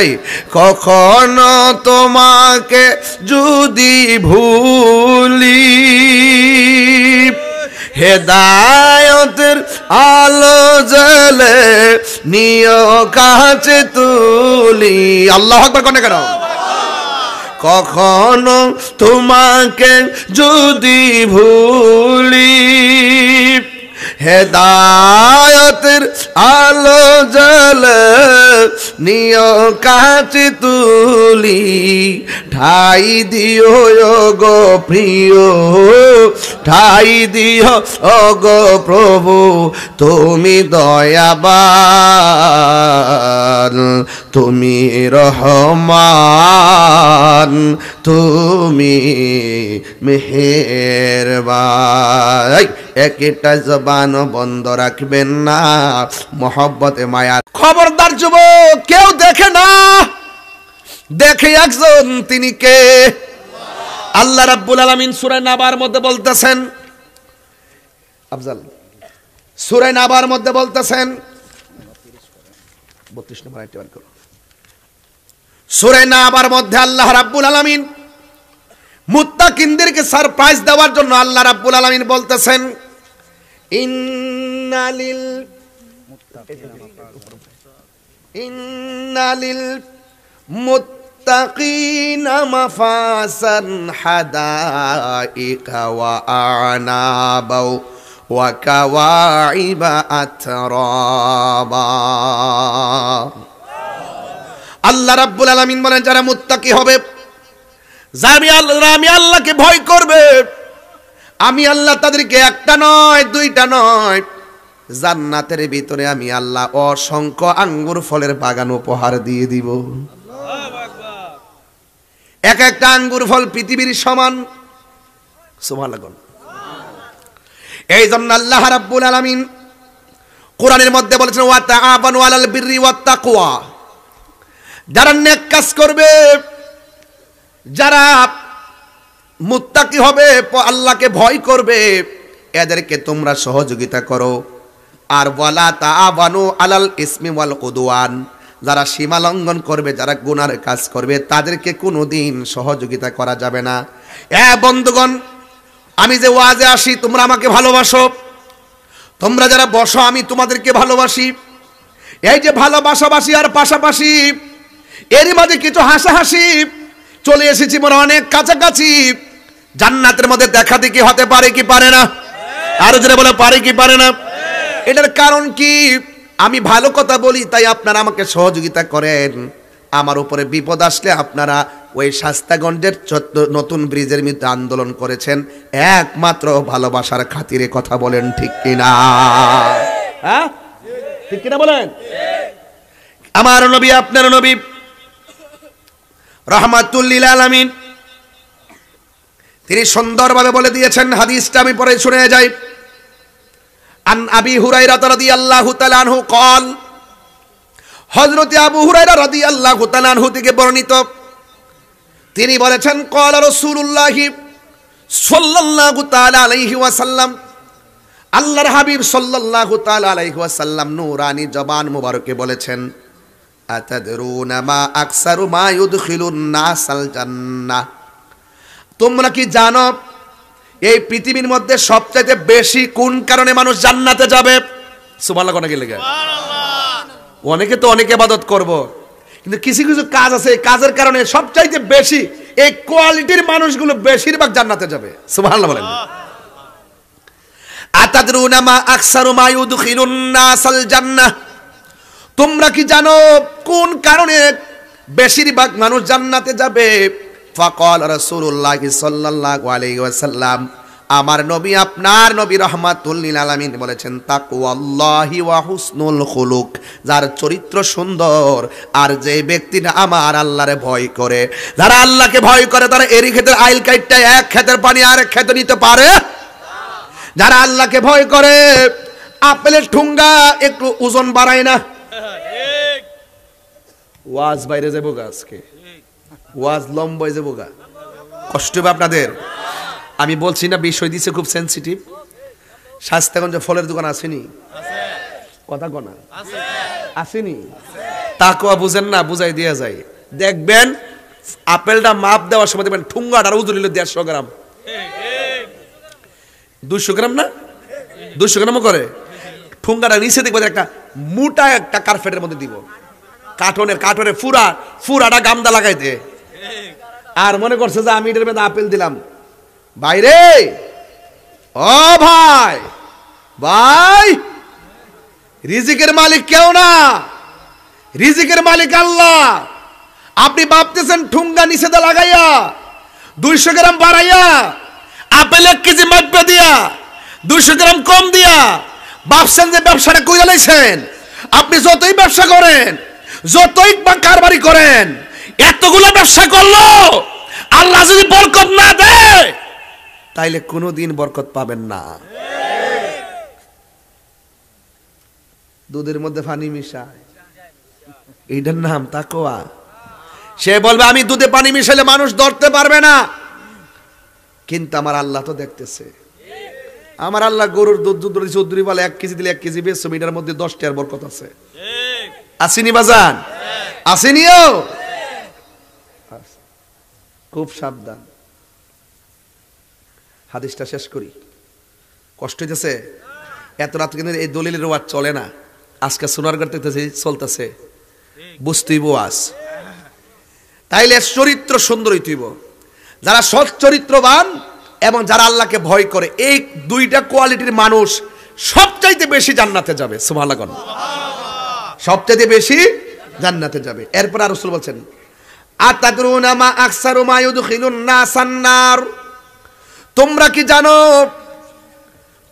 এই কখনো তোমাকে যদি ভুলি, হেদায়তের আলো জ্বলে নিয় কাছে তুলি। আল্লাহু আকবার কোন কেন? কখনো তোমাকে যদি ভুলি, হেদায়তের আলো জ্বলে নিয় কাছে তুলি। ঠাই দিও গো প্রিয়, ঠাই দিও গো প্রভু, তুমি দয়াবান, তুমি রহমান, তুমি মেহেরবান। একটা জবান বন্ধ রাখবেন না মহব্বতে মায়া। খবরদার যুবক, কেউ দেখে না, দেখে একজন, তিনি কে? আল্লাহ রাব্বুল আলামিন সূরা নাবার মধ্যে বলতেছেন, আফজাল সূরা নাবার মধ্যে বলতেছেন 32 নম্বর আয়াতটি বার করুন। সূরা নাবার মধ্যে আল্লাহ রাব্বুল আলামিন মুত্তাকিনদেরকে সারপ্রাইজ দেওয়ার জন্য আল্লাহ রাব্বুল আলামিন বলতেছেন, ইন্নালিল মুত্তাকিনা মাফাসান হাদাইকা ওয়া আনাবা ওয়া কাওয়াইবা আতরাবা। আল্লাহ রাব্বুল আলামিন বলেন, যারা মুত্তাকি হবে, যারা আমি আল্লাহকে ভয় করবে, আমি আল্লাহ তাদেরকে একটা নয় দুইটা নয়, জান্নাতের ভিতরে আমি আল্লাহ অসংখ্য আঙ্গুর ফলের বাগান উপহার দিয়ে দিব। এক একটা আঙ্গুর ফল পৃথিবীর সমান। সুবহানাল্লাহ। এই জন্য আল্লাহ রাব্বুল আলামিন কোরআনের মধ্যে বলেছেন, ওয়া তাআবানু আলাল বিররি ওয়াত তাকওয়া। যারা নেক কাজ করবে, যারা মুত্তাকি হবে, আল্লাহকে ভয় করবে, এদেরকে তোমরা সহযোগিতা করো। আর ওয়ালা তাআবানু আলাল ইসমি ওয়াল উদওয়ান, যারা সীমা লঙ্ঘন করবে, যারা গুনার কাজ করবে, তাদেরকে কোনোদিন সহযোগিতা করা যাবে না। বন্ধুগণ, আমি যে ওয়াজে আসি, তোমরা আমাকে ভালোবাসো, তোমরা যারা বসো আমি তোমাদেরকে ভালোবাসি। এই যে ভালোবাসাবাসি আর পাশাপাশি, এরই মাঝে কিছু হাসাহাসি, চলে এসেছি মনে অনেক কাছাকাছি। জান্নাতের মধ্যে দেখা দেখি হতে পারে কি পারে না? আরো জোরে বলে, পারে কি পারে না? এটার কারণ কি? আমি ভালো কথা বলি, তাই আপনারা আমাকে সহযোগিতা করেন। আমার উপরে বিপদ আসলে আপনারা ওই শাস্তাগঞ্জের নতুন ব্রিজের মধ্যে আন্দোলন করেছেন একমাত্র ভালোবাসার খাতিরে। কথা বলেন ঠিক কিনা? হ্যাঁ, ঠিক কিনা বলেন? আমার নবী, আপনার নবী রাহমাতুল লিল আলামিন, তিনি সুন্দরভাবে বলে দিয়েছেন। হাদিসটা আমি পরে শুনে যাই। আন আবি হুরায়রা রাদিয়াল্লাহু তাআলা আনহু قال, হযরত আবু হুরায়রা রাদিয়াল্লাহু তাআলা আনহু থেকে বর্ণিত, তিনি বলেছেন, قال রাসূলুল্লাহ সাল্লাল্লাহু তাআলা আলাইহি ওয়াসাল্লাম, আল্লাহর হাবিব সাল্লাল্লাহু তাআলা আলাইহি ওয়াসাল্লাম নূরানি জবান মুবারকে বলেছেন, আতাদরুনা মা আকসারু মা ইউদখিলুন নাসাল জান্নাহ। তোমরা কি জানো এই পৃথিবীর মধ্যে সবচেয়ে বেশি কোন কারণে মানুষ জান্নাতে যাবে? সুবহানাল্লাহ। কোন লাগে? অনেকে তো অনেক ইবাদত করব, কিন্তু কিছু কিছু কাজ আছে, কাজের কারণে সবচাইতে বেশি এই কোয়ালিটির মানুষগুলো বেশিরভাগ জান্নাতে যাবে। সুবহানাল্লাহ বলেন। আতাদরুনা মা আকসারু মা ইউদখিলুন নাসাল জান্নাহ। তোমরা কি জানো কোন কারণে বেশিরভাগ মানুষ জান্নাতে যাবে? ফাকাল রাসূলুল্লাহ সাল্লাল্লাহু আলাইহি ওয়াসাল্লাম, আমার নবী, আপনার নবী রাহমাতুল লিল আলামিন বলেছেন, তাকওয়াল্লাহি ওয়া হুসনুল খুলুক। যার চরিত্র সুন্দর আর যে ব্যক্তিটা আমার আল্লাহরে ভয় করে, যারা আল্লাহকে ভয় করে, তারা এরি ক্ষেতের আইল কাইটটা এক ক্ষেতের পানি আরেক ক্ষেতে নিতে পারে। যারা আল্লাহকে ভয় করে, আপেলের ঠুঙ্গা একটু ওজন বাড়ায় না, ওয়াজ বাইরে যাবো গা, আজকে ওয়াজ লম্বাই যাবো গা, কষ্ট হবে আপনাদের। আমি বলছি না বিষয় দিছে খুব সেন্সিটিভ। শাস্তাগঞ্জে ফলের দোকান আসেনি, কথা কনা আসেনি, তাকওয়া বুঝেন না, বুঝাই দেয়া যায়। দেখবেন আপেলটা মাপ দেওয়ার সময় দেখবেন ঠুঙ্গাটার ওজন হলো 150 গ্রাম, 200 গ্রাম না, 200 গ্রামও করে। ঠুঙ্গাটা নিচে দেখবেন একটা মোটা একটা কার্পেটের মধ্যে দিব, কার্টনের ফুরাটা গামদা লাগাইতে। আর মনে করছে যে আমি এটার মধ্যে আপেল দিলাম। বাইরে ও ভাই, ভাই রিজিকের মালিক কেউ না, রিজিকের মালিক আল্লাহ। আপনি ভাবতেছেন ঠুঙ্গা নিচে দা লাগাইয়া 200 গ্রাম বাড়াইয়া আপেল 1 কেজি মাপবে দিয়া 200 গ্রাম কম দিয়া ভাবছেন যে ব্যবসাটা কইরা লাইছেন। আপনি যতই ব্যবসা করেন, যতই কারবারি করেন, এতগুলো ব্যবসা করলো আল্লাহ যদি বরকত না দেয় তাইলে কোনোদিন বরকত পাবেন না। দুধের মধ্যে পানি মিশায়, এইটার নাম তাকওয়া। সে বলবে আমি দুধে পানি মিশালে মানুষ ধরতে পারবে না, কিন্তু আমার আল্লাহ তো দেখতেছে। আমার আল্লাহ গরুর দুধ চৌধুরী বলে 1 কেজি দিলে 1 কেজি বেচছো, এটার মধ্যে 10 টাকার বরকত আছে। আসেনি বাজান, আসেনিও। খুব সাবধান। হাদিসটা শেষ করি, কষ্ট হইতেছে এত রাত, কিন্তু এই দলিলের ওয়াজ চলে না। আজকে সোনারগড় থেকে চলতেছে, বুঝতেই আজ। তাইলে চরিত্র সুন্দর হইতেইব। যারা সৎ চরিত্রবান এবং যারা আল্লাহকে ভয় করে, এই দুইটা কোয়ালিটির মানুষ সবচাইতে বেশি জান্নাতে যাবে। সুবহানাল্লাহ, সবচাইতে বেশি জান্নাতে যাবে। এরপর আর রাসূল বলছেন, আতাদরুনা মা আকসারু মা ইউদখিলুন নাসান নার, তোমরা কি জানো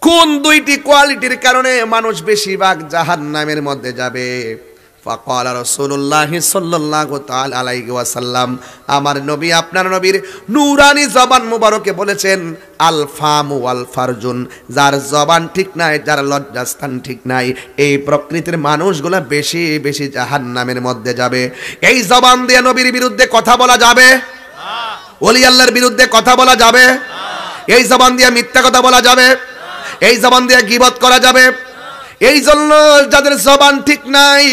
কোন দুইটি কোয়ালিটির কারণে মানুষ বেশিরভাগ জাহান্নামের মধ্যে যাবে? ফাকালা রাসূলুল্লাহ সাল্লাল্লাহু তাআলা আলাইহি ওয়াসাল্লাম, আমার নবী আপনার নবীর নূরানি জবান মুবারকে বলেছেন, আল ফামু ওয়াল ফারজুন, যার জবান ঠিক নাই, যার লজ্জাস্থান ঠিক নাই, এই প্রকৃতির মানুষগুলা বেশি বেশি জাহান্নামের মধ্যে যাবে। এই জবান দিয়ে নবীর বিরুদ্ধে কথা বলা যাবে? ওলি আল্লাহর বিরুদ্ধে কথা বলা যাবে? এই জবান দিয়ে মিথ্যা কথা বলা যাবে? এই জবান দিয়ে গীবত করা যাবে? এই জন্য যাদের জবান ঠিক নাই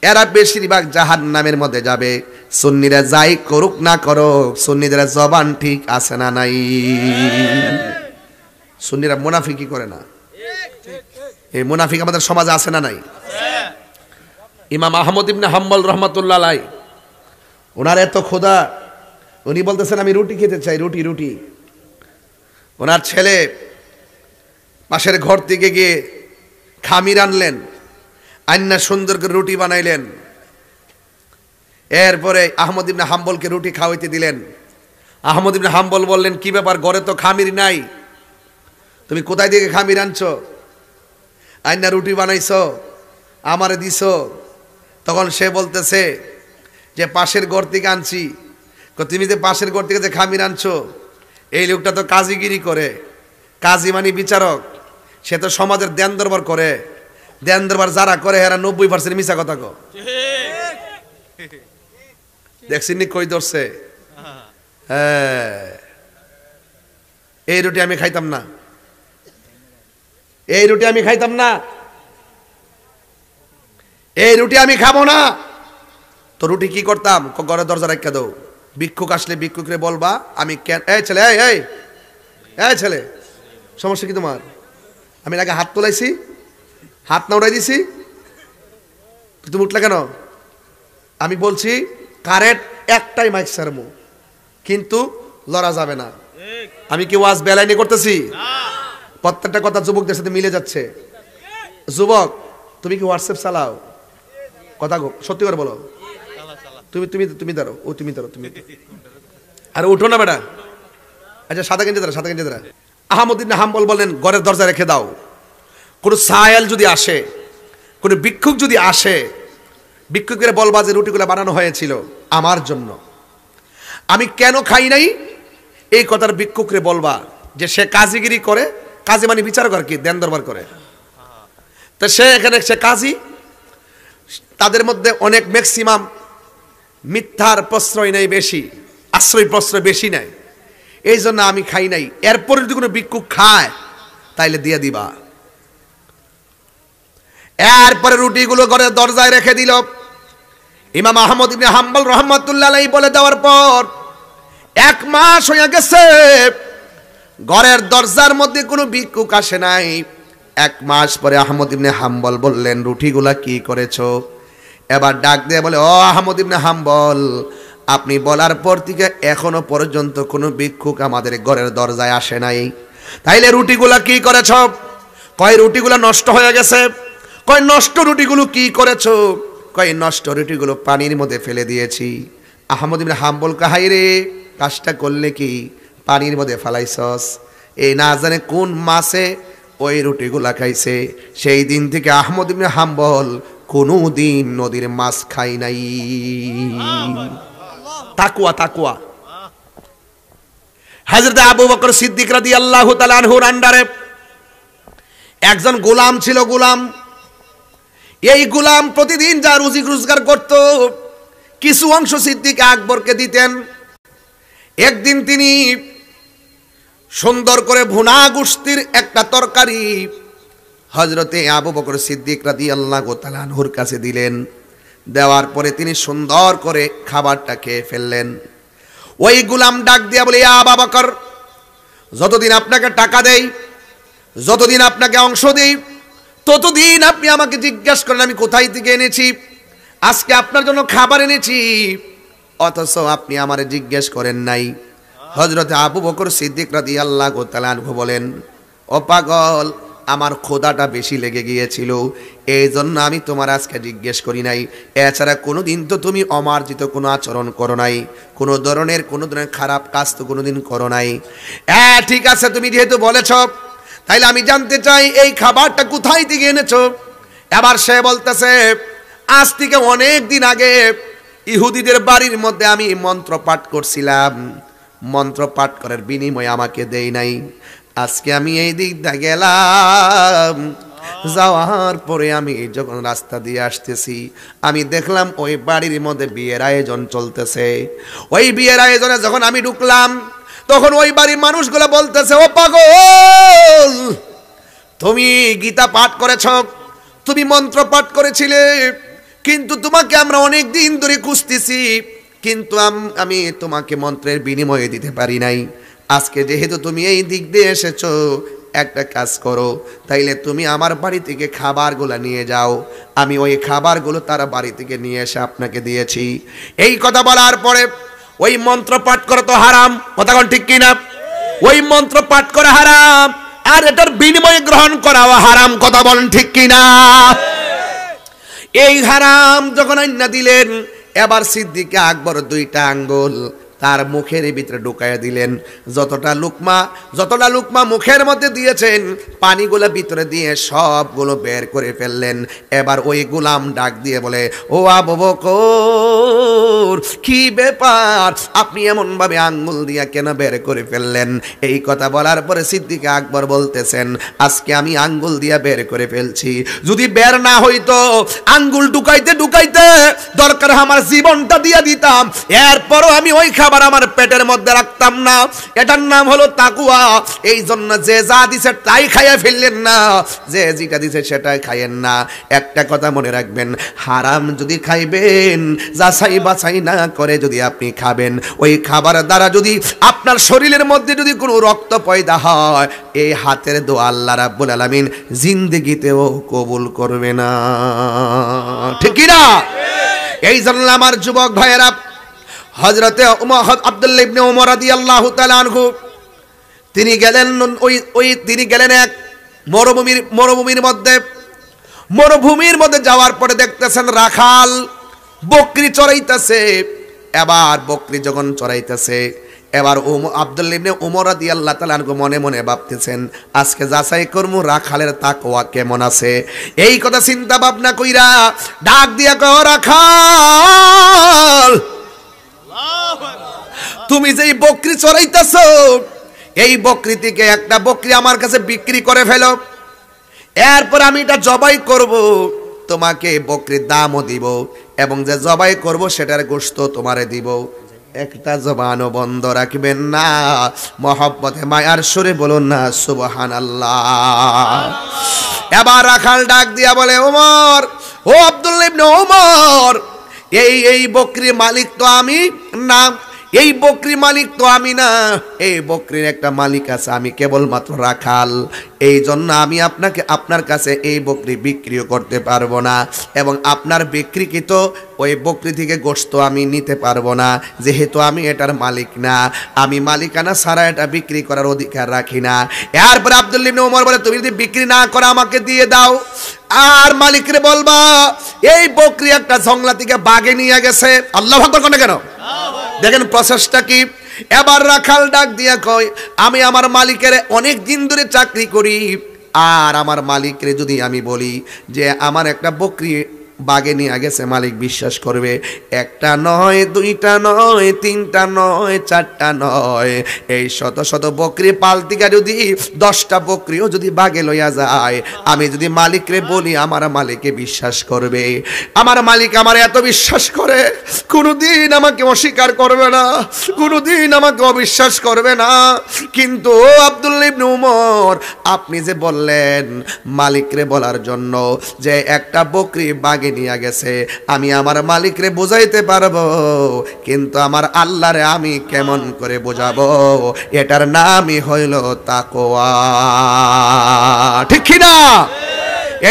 এরা বেশিরভাগ জাহান্নামের মধ্যে যাবে। সুন্নিরা যাই করুক না করুক, সুন্নিদের জবান ঠিক আছে না নাই? সুন্নিরা মুনাফিকি করে না? এই মুনাফিক আমাদের সমাজে আছে না নাই? ইমাম আহমদ ইবনে হাম্বল রাহমাতুল্লাহ আলাইহি, ওনার এত খোদা, উনি বলতেছেন আমি রুটি খেতে চাই, রুটি রুটি। ওনার ছেলে পাশের ঘর থেকে গিয়ে খামির আনলেন, আন্না সুন্দর করে রুটি বানাইলেন। এরপরে আহমদ ইবনে হাম্বলকে রুটি খাওয়াইতে দিলেন। আহমদ ইবনে হাম্বল বললেন, কি ব্যাপার, ঘরে তো খামির নাই, তুমি কোথায় থেকে খামির আনছো? আন্না রুটি বানাইছো, আমারে দিছো। তখন সে বলতেছে যে পাশের ঘর থেকে আনছি। তুমি যে পাশের ঘর থেকে যে খামির আনছো, এই লোকটা তো কাজীগিরি করে, কাজী মানে বিচারক, সে তো সমাজের দেন দরবার করে। দেন দরবার যারা করে এরা 90% মিছা কথা কো। দেখছিনি কই ধরছে? হ্যাঁ, এই রুটি আমি খাইতাম না, এই রুটি আমি খাইতাম না, এই রুটি আমি খাবো না। তো রুটি কি করতাম? ঘরে দরজা রাখা দাও, ভিক্ষুক আসলে ভিক্ষুকরে বলবা আমি কেন, এই ছেলে, এই এই ছেলে, সমস্যা কি তোমার? আমি আগে হাত তোলাইছি, হাত না উড়াই দিছি, তুমি উঠলে কেন? আমি বলছি কারেন্ট একটাই মাইক সারমু, কিন্তু লড়া যাবে না। আমি কি ওয়াজ বেলাইনি করতেছি? প্রত্যেকটা কথা যুবকদের সাথে মিলে যাচ্ছে। যুবক, তুমি কি হোয়াটসঅ্যাপ চালাও? কথা সত্যি করে বলো। তুমি তুমি তুমি দাঁড়ো, ও তুমি দাঁড়ো, তুমি আর উঠো না বেটা। আচ্ছা, সাদা গেঞ্জি দাঁড়া, সাদা গেঞ্জি দাঁড়া। আহমদ ইবনে হাম্বল বলেন, ঘরের দরজা রেখে দাও। কোন সায়েল যদি আসে, কোন ভিক্ষুক যদি আসে, ভিক্ষুকের বলবা যে রুটিগুলো বানানো হয়েছিল আমার জন্য, আমি কেন খাই নাই এই কথার ভিক্ষুকরে বলবা যে সে কাজীগিরি করে। কাজী মানে বিচার করে, কি দেন দরবার করে। তা সে এখানে সে কাজী, তাদের মধ্যে অনেক ম্যাক্সিমাম মিথ্যার প্রশ্রয় নেই বেশি, আশ্রয় প্রশ্রয় বেশি নাই, এই জন্য আমি খাই নাই। এরপরে যদি কোনো ভিক্ষুক খায় তাইলে দিয়ে দিবা। এরপরে রুটিগুলো ঘরের দরজায় রেখে দিল। ইমাম আহমদ ইবনে হাম্বল রাহমাতুল্লাহ আলাইহি বলে দেওয়ার পর 1 মাস হয়ে গেছে, ঘরের দরজার মধ্যে কোনো ভিক্ষুক আসে নাই। 1 মাস পরে আহমদ ইবনে হাম্বল বললেন, রুটিগুলা কি করেছো? এবার ডাক দিয়ে বলে, ও আহমদ ইবনে হাম্বল, আপনি বলার পর থেকে এখনো পর্যন্ত কোনো ভিক্ষুক আমাদের ঘরের দরজায় আসে নাই, তাইলে রুটিগুলা কি করেছ? কয় রুটিগুলা নষ্ট হয়ে গেছে। কয় নষ্ট রুটিগুলো কি করেছো? কয় নষ্ট রুটিগুলো পানির মধ্যে ফেলে দিয়েছি। আহমদ ইবনে হাম্বল কাহাই রে, কাজটা করলে কি পানির মধ্যে ফেলাইছস? এই না জানে কোন মাসে ওই রুটিগুলা খাইছে। সেই দিন থেকে আহমদ ইবনে হাম্বল কোনদিন নদীর মাছ খাই নাই। তাকওয়া তাকওয়া। হযরত আবু বকর সিদ্দিক রাদিয়াল্লাহু তাআলা আনহুর আন্ডারে একজন গোলাম ছিল। গোলাম, এই গোলাম প্রতিদিন যা রুজি রোজগার করত কিছু অংশ সিদ্দিক আকবরকে দিতেন। একদিন তিনি সুন্দর করে ভুনা গোশতির একটা তরকারি হযরতে আবু বকর সিদ্দিক রাদিয়াল্লাহু তাআলা আনহুর কাছে দিলেন। দেওয়ার পরে তিনি সুন্দর করে খাবারটা খেয়ে ফেললেন। ওই গোলাম ডাক দিয়া বলে, আবু বকর, যতদিন আপনাকে টাকা দেই, যতদিন আপনাকে অংশ দেই, ততদিন আপনি আমাকে জিজ্ঞাসা করেন আমি কোথায় থেকে এনেছি। আজকে আপনার জন্য খাবার এনেছি, অথচ আপনি আমারে জিজ্ঞেস করেন নাই। হযরত আবু বকর সিদ্দিক রাদিয়াল্লাহু তাআলা আনহু বলেন, ও পাগল, আমার ক্ষুধাটা বেশি লেগে গিয়েছিল, এই জন্য আমি তোমার আজকে জিজ্ঞেস করি নাই। এছাড়া কোনোদিন তো তুমি অমার্জিত কোনো আচরণ করো নাই, কোনো ধরনের খারাপ কাজ তো কোনোদিন করো নাই। ঠিক আছে, তুমি যেহেতু বলেছ, তাইলে আমি জানতে চাই এই খাবারটা কোথায় থেকে এনেছো। এবার সে বলতেছে, আজ থেকে অনেক দিন আগে ইহুদিদের বাড়ির মধ্যে আমি মন্ত্র পাঠ করছিলাম, মন্ত্র পাঠ করার বিনিময়ে আমাকে দেই নাই। আজকে আমি এই দিক দিয়ে গেলাম, যাওয়ার পরে আমি যখন রাস্তা দিয়ে আসতেছি, আমি দেখলাম ওই বাড়ির মধ্যে বিয়ের আয়োজন চলতেছে। ওই বিয়ের আয়োজনে যখন আমি ঢুকলাম, তখন ওই বাড়ির মানুষগুলো বলতেছে, ও পাগল, তুমি গীতা পাঠ করেছ, তুমি মন্ত্র পাঠ করেছিলে, কিন্তু তোমাকে আমরা অনেক দিন ধরে খুঁজতেছি, কিন্তু আমি তোমাকে মন্ত্রের বিনিময়ে দিতে পারি নাই। আজকে যেহেতু তুমি এই দিক দিয়ে এসেছো, একটা কাজ করো, তাইলে তুমি আমার বাড়ি থেকে খাবারগুলো নিয়ে যাও, আমি ওই খাবারগুলো তার বাড়ি থেকে নিয়ে এসে আপনাকে দিয়েছি। এই কথা বলার পরে ওই মন্ত্র পাঠ করা তো হারাম, কথা কোন ঠিক কিনা? ওই মন্ত্র পাঠ করা হারাম, আর এটার বিনিময়ে গ্রহণ করাও হারাম, কথা বলেন ঠিক কিনা? এই হারাম যখন আইনা দিলেন, এবার সিদ্দিক আকবর 2টা আঙ্গুল তার মুখের ভিতরে ঢুকাইয়া দিলেন। যতটা লুকমা মুখের মধ্যে দিয়েছেন, পানিগুলো ভিতরে দিয়ে সবগুলো বের করে ফেললেন। এবার ওই গোলাম ডাক দিয়ে বলে, ও আবু বকর, কি ব্যাপার, আপনি এমন ভাবে আঙ্গুল দিয়া কেন বের করে ফেললেন? এই কথা বলার পরে সিদ্দিক আকবর বলতেছেন, আজকে আমি আঙ্গুল দিয়া বের করে ফেলছি, যদি বের না হইতো, আঙ্গুল ঢুকাইতে ঢুকাইতে দরকার আমার জীবনটা দিয়ে দিতাম, এরপরও আমি ওই খাবার আমার পেটের মধ্যে রাখতাম না। এটার নাম হলো তাকওয়া। এই জন্য যে যা দিছে তাই খাইয়া ফেললেন না, যে যেটা দিছে সেটাই খাইয়েন না। একটা কথা মনে রাখবেন, হারাম যদি খাইবেন, যাচাই বাছাই না করে যদি আপনি খাবেন, ওই খাবার দ্বারা যদি আপনার শরীরের মধ্যে যদি কোনো রক্ত পয়দা হয়, এই হাতের দোয়া আল্লাহ রাব্বুল আলামিন জিন্দেগিতেও কবুল করবে না, ঠিক কি না? এই জন্য আমার যুবক ভাইয়েরা, হযরতে আব্দুল্লাহ ইবনে ওমর রাদিয়াল্লাহু তাআলা আনহু তিনি গেলেন এক মরুভূমির মধ্যে যাওয়ার পরে দেখতেছেন রাখাল বকরি চড়াইতেছে। এবার বকরি যখন চড়াইতেছে, এবার আব্দুল্লাহ ইবনে ওমর রাদিয়াল্লাহু তাআলা আনহু মনে মনে ভাবতেছেন, আজকে যাচাই করমু রাখালের তাকওয়া কেমন আছে। এই কথা চিন্তা ভাবনা কইরা ডাক দিয়া কয়, রাখাল, তুমি যেই বকরি চড়াইতেছো, এই বকরি থেকে একটা বকরি আমার কাছে বিক্রি করে ফেলো, এরপর আমি এটা জবাই করব, তোমাকে বকরির দামও দিব। এবং যে জবাই করব সেটার গোশত তোমারে দিব। একটা জবানও বন্ধ রাখবেন না। মহব্বতে মায়ার সুরে বলুন না সুবহানাল্লাহ। এবার রাখাল ডাক দিয়া বলে, ওমর, ও আব্দুল্লাহ ইবনে ওমর, এই বকরির মালিক তো আমি না, এই বকরি মালিক তো আমি না, এই বকরির একটা মালিক আছে, আমি কেবলমাত্র রাখাল। এই জন্য আমি আপনার কাছে এই বকরি বিক্রিও করতে পারবো না, এবং আপনার বিক্রিকৃত ওই বকরি থেকে গোশত আমি নিতে পারবো না, যেহেতু আমি এটার মালিক না। আমি মালিকানা ছাড়া এটা বিক্রি করার অধিকার রাখি না। এরপরে আব্দুল্লাহ ইবনে ওমর বলে, তুমি যদি বিক্রি না করে আমাকে দিয়ে দাও, আর মালিকরে বলবা এই বকরি একটা জঙ্গলা থেকে বাগে নিয়ে গেছে। আল্লাহু আকবার কোন কেন? দেখেন প্রসেসটা কি। এবার রাখাল ডাক দিয়া কয়, আমি আমার মালিকের অনেক দিন ধরে চাকরি করি, আর আমার মালিকরে যদি আমি বলি যে আমার একটা বকরি বাগে নিয়ে গেছে, মালিক বিশ্বাস করবে। একটা নয়, দুইটা নয়, তিনটা নয়, চারটা নয়, এই শত শত বকরি পালতিকা যদি 10টা বকরিও যদি বাগে লইয়া যায়, আমি যদি মালিকরে বলি, আমার মালিকে বিশ্বাস করবে। আমার মালিক আমার এত বিশ্বাস করে, কোনোদিন আমাকে অস্বীকার করবে না, কোনোদিন আমাকে অবিশ্বাস করবে না। কিন্তু আব্দুল্লাহ ইবনে ওমর, আপনি যে বললেন মালিকরে বলার জন্য যে একটা বকরি বাগে নিয়ে গেছে, আমি আমার মালিকরে বোঝাইতে পারবো, কিন্তু আমার আল্লাহরে আমি কেমন করে বোঝাবো? এটার নামই হইল তাকওয়া। ঠিক কি না?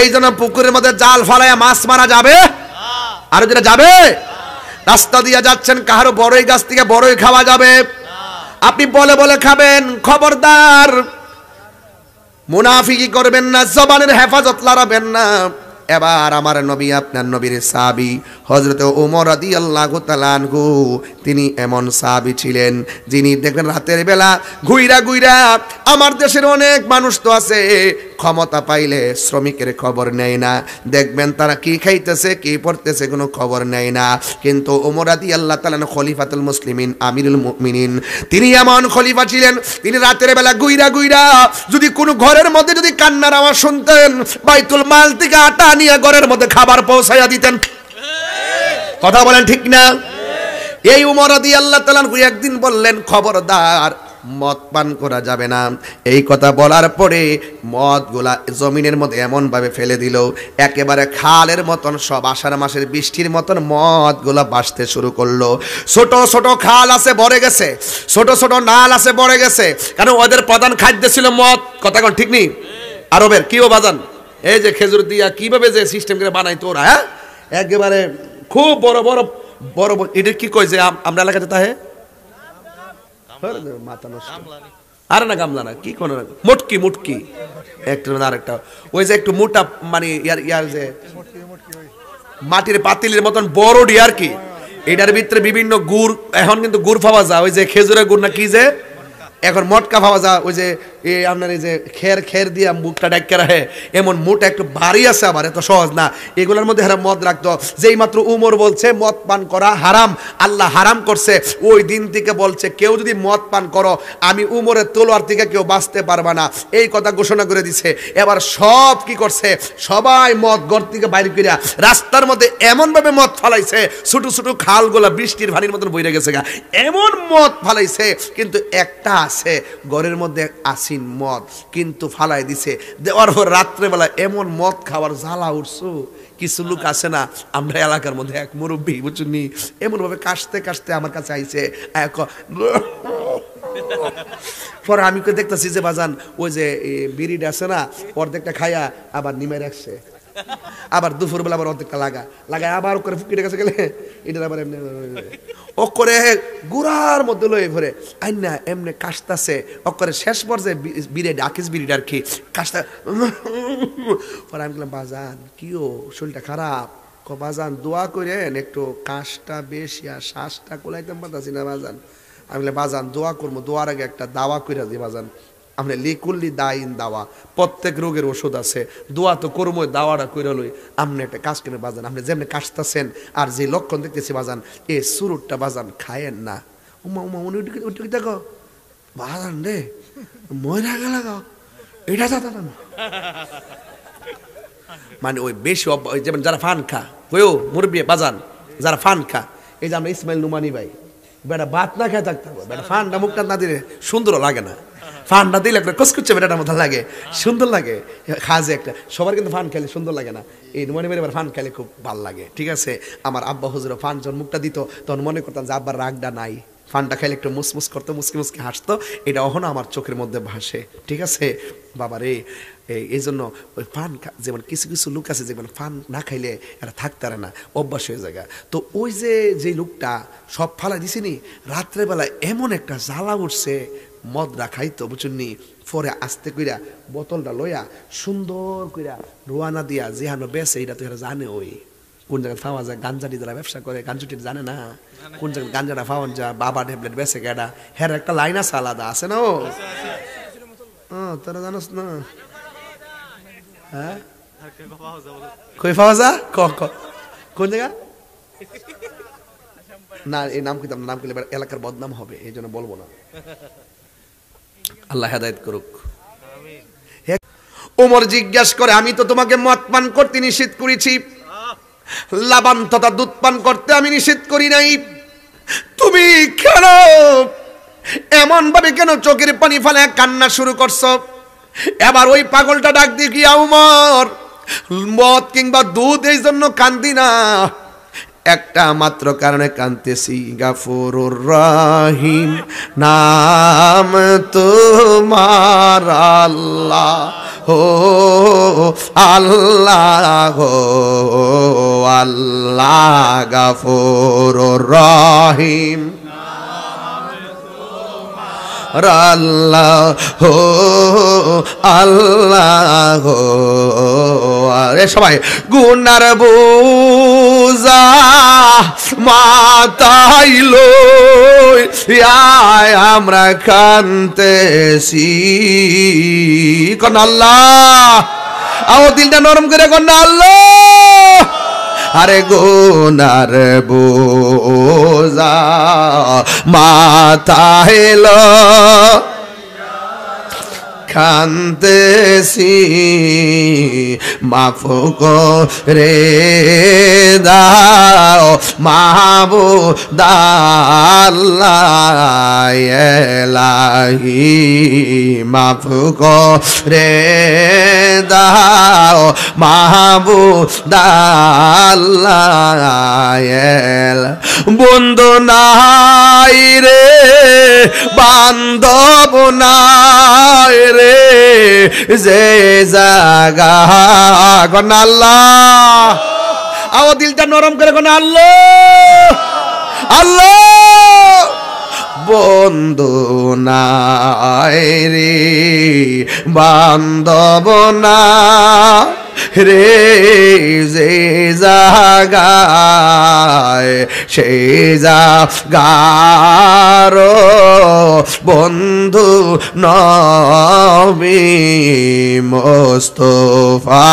এই জন্য পুকুরের মধ্যে জাল ফালায়া মাছ মারা যাবে? আর যেটা যাবে, রাস্তা দিয়ে যাচ্ছেন, কাহারো বড়ই গাছ থেকে বড়ই খাওয়া যাবে, আপনি বলে বলে খাবেন, খবরদার মুনাফিকি করবেন না, জবানের হেফাজত লড়াবেন না। এবার আমার নবী, আপনার নবীর সাহাবী হযরত ওমর রাদিয়াল্লাহু তাআলা আনহু, তিনি এমন সাহাবী ছিলেন যিনি দেখবেন রাতের বেলা ঘুইরা ঘুইরা, আমার দেশের অনেক মানুষ তো আছে ক্ষমতা পাইলে শ্রমিকের খবর নেয় না, দেখবেন তারা কি খাইতেছে কি পড়তেছে কোনো খবর নেয় না। কিন্তু ওমর রাদিয়াল্লাহু তাআলা খলিফাতুল মুসলিমিন, আমিরুল মুমিনিন, তিনি এমন খলিফা ছিলেন, তিনি রাতের বেলা ঘুইরা ঘুইরা যদি কোনো ঘরের মধ্যে যদি কান্নার আওয়াজ শুনতেন, বাইতুল মাল থেকে আটা নিয়ে ঘরের মধ্যে খাবার পৌঁছাইয়া দিতেন। কথা বলেন ঠিক না? এই ওমর রাদিয়াল্লাহু তাআলা একদিন বললেন, খবরদার মদ পান করা যাবে না। এই কথা বলার পরে মদগুলা জমিনের মধ্যে এমন ভাবে ফেলে দিল, একেবারে খালের মতন, সব আষাঢ় মাসের বৃষ্টির মতন মদগুলা ভাসতে শুরু করলো। ছোট ছোট খাল আছে ভরে গেছে, ছোট ছোট নাল আছে ভরে গেছে, কারণ ওদের প্রধান খাদ্য ছিল মদ। কথা কোন ঠিক নেই? আরবের কি ও বাজান, এই যে খেজুর দিয়া কিভাবে যে সিস্টেম করে বানাই তোরা, হ্যাঁ, একেবারে খুব বড় বড় বড়, এটা কি কয় যে আমরা এলাকাতে তাহে মাথা নষ্ট, আরে না গামলা না, কি কোন মুটকি, মুটকি একটা না আরেকটা, ওই যে একটু মোটা, মানে ইয়ার যে মাটির পাতিলের মতন বড় আর কি, এটার ভিতরে বিভিন্ন গুড়, এখন কিন্তু গুড় পাওয়া যায়, ওই যে খেজুরের গুড় না কি যে, এখন মটকা পাওয়া যায়, ওই যে আপনার এই যে খের দিয়া মুখটা ডাক্কা রাখে, এমন মুখ একটু ভারী আছে, আবার এত সহজ না। এগুলোর মধ্যে এরা মদ রাখতো। যেই মাত্র উমর বলছে মদ পান করা হারাম, আল্লাহ হারাম করছে, ওই দিন থেকে বলছে কেউ যদি মদ পান করো, আমি উমরের তলোয়ার থেকে কেউ বাঁচতে পারবা না, এই কথা ঘোষণা করে দিছে। এবার সব কি করছে, সবাই মদ ঘর থেকে বাইরে করিয়া রাস্তার মধ্যে এমন ভাবে মদ ফালাইছে, ছোট ছোট খালগুলা বৃষ্টির পানির মতন বইরে গেছে গা, এমন মদ ফালাইছে। কিন্তু একটা আছে ঘরের মধ্যে আসিন মদ, কিন্তু ফালাই দিছে। দেওয়ার পর রাত্রেবেলা এমন মদ খাওয়ার জ্বালা উঠছো, কিছু লোক আছে না, আমরা এলাকার মধ্যে এক মুরব্বী বুঝুনি, এমন ভাবে কাশতে কাশতে আমার কাছে আইছে, পরে আমি দেখতেছি যে বাজান ওই যে বিড়িটা আছে না, অর্ধেকটা খাইয়া আবার নিমে রাখছে, আবার দুপুরবেলা আবার অর্ধেকটা লাগায় আবার করে ফুকিটে কাছে গেলে এটা আবার এমনি ও করে গুড়ার মধ্যে লয়ে ভরে আইনা এমনি কাশতাছে, ও করে শেষ পর্যায়ে বিড়ে ডাকিস বিড়িটা আর কি কাশতা। পরে আমি বললাম, বাজান কিও শরীরটা খারাপ? বাজান দোয়া করেন, একটু কাশটা বেশি আর শ্বাসটা কোলাইতাম পারতাছি না বাজান। আমি বললাম, বাজান দোয়া করবো, দোয়ার আগে একটা দাওয়া করে দিই বাজান, আপনি লিকুল্লি দাইন দাওয়া, প্রত্যেক রোগের ওষুধ আছে, দোয়া তো করবো, দাওয়াটা করে লই। আপনি একটা কাজ করে বাজান, আপনি যেমনি কাশতেছেন আর যে লক্ষণ দেখতেছি বাজান, এ সুরুটটা বাজান খায়েন না। উমা উমা উনি উঠে দেখো বাজান রে ময়রা গেল গো, এটা দাদা না, মানে ওই বেশি যেমন যারা ফান খা ওইও মুরব্বী বাজান যারা ফান খা, এই যে আমরা ইসমাইল নুমানি ভাই, বেটা ভাত না খেয়ে থাকতে হবে, বেটা ফানটা মুখটা না দিলে সুন্দরও লাগে না, ফানটা দিলে একটা কচকুচ্ছে বেটাটার মতো লাগে, সুন্দর লাগে, খাজে একটা, সবার কিন্তু ফান খেলে সুন্দর লাগে না, এই নুমানি ভাই ফান খেলে খুব ভালো লাগে। ঠিক আছে, আমার আব্বা হুজুর ফান যখন মুখটা দিত তখন মনে করতাম যে আব্বার রাগটা নাই, ফানটা খাইলে একটু মুসমুস করতো, মুসকি মুসকি হাসতো, এটা এখনো আমার চোখের মধ্যে ভাসে। ঠিক আছে বাবা রে, এই জন্য ওই ফান যেমন কিছু কিছু লোক আছে যেমন ফান না খাইলে এরা থাকতে পারে না, অভ্যাস হয়ে যায়। তো ওই যে লোকটা সব ফালা দিছিনি, রাত্রেবেলা এমন একটা জ্বালা উঠছে, মদরা খাইতো বুঝুননি, পরে আস্তে কইরা বোতলটা লইয়া সুন্দর কইরা রোয়ানা দিয়া যেহানো বেছে, এটা তো এরা জানে ওই কোন জায়গায় পাওয়া যায়, গাঞ্জাটি যারা ব্যবসা করে গাঞ্জুটি জানে না কোন জায়গায় গাঞ্জাটা পাওয়া যায়, বাবা ট্যাবলেট বেছে গেডা, হ্যাঁ একটা লাইন আছে আলাদা আছে না, ও তোরা জানোস না? হ্যাঁ কই পাওয়া যা কোন জায়গা না, এই নাম কিন্তু নাম করলে এলাকার বদনাম হবে, এই জন্য বলবো না। আল্লাহ হেদায়েত করুক। ওমর জিজ্ঞাসা করে, আমি তো তোমাকে মদ পান করতে নিষেধ করেছি, লাবান তথা দুধ পান করতে আমি নিষেধ করি নাই, তুমি কেন এমন ভাবে কেন চোখের পানি ফেলে কান্না শুরু করছো? এবার ওই পাগলটা ডাক দিয়ে কি, ওমর মদ কিংবা দুধ এই জন্য কান্দি না, একটা মাত্র কারণে কাঁদতেছি, গাফুরুর রহিম নাম তোমার আল্লাহ হো আল্লাহ হো আল্লাহ, গাফুরুর রহিম আল্লাহ হো আল্লাহ হো। আরে সবাই গুনার বোঝা মাথাইলো আমরা কাঁদতেছি, কোন আল্লাহ, আও দিলটা নরম করে কোন আল্লাহ, আরে গুনার বোঝা মাথাইলো কাঁদতেছি, মাফ করে দাও মাহবুব আল্লাহ এলাহি, মাফ করে দাও মাহবুব আল্লাহ, বন্ধু নাই রে বান্ধব নাই রে, যে জাগা কোন আল্লাহ, আও দিলটা নরম করে কোন আল্লাহ আল্লাহ, বন্ধু নাই রে বান্ধব না রে, যে জাগায় সেই জাগার বন্ধু নবী মুস্তাফা,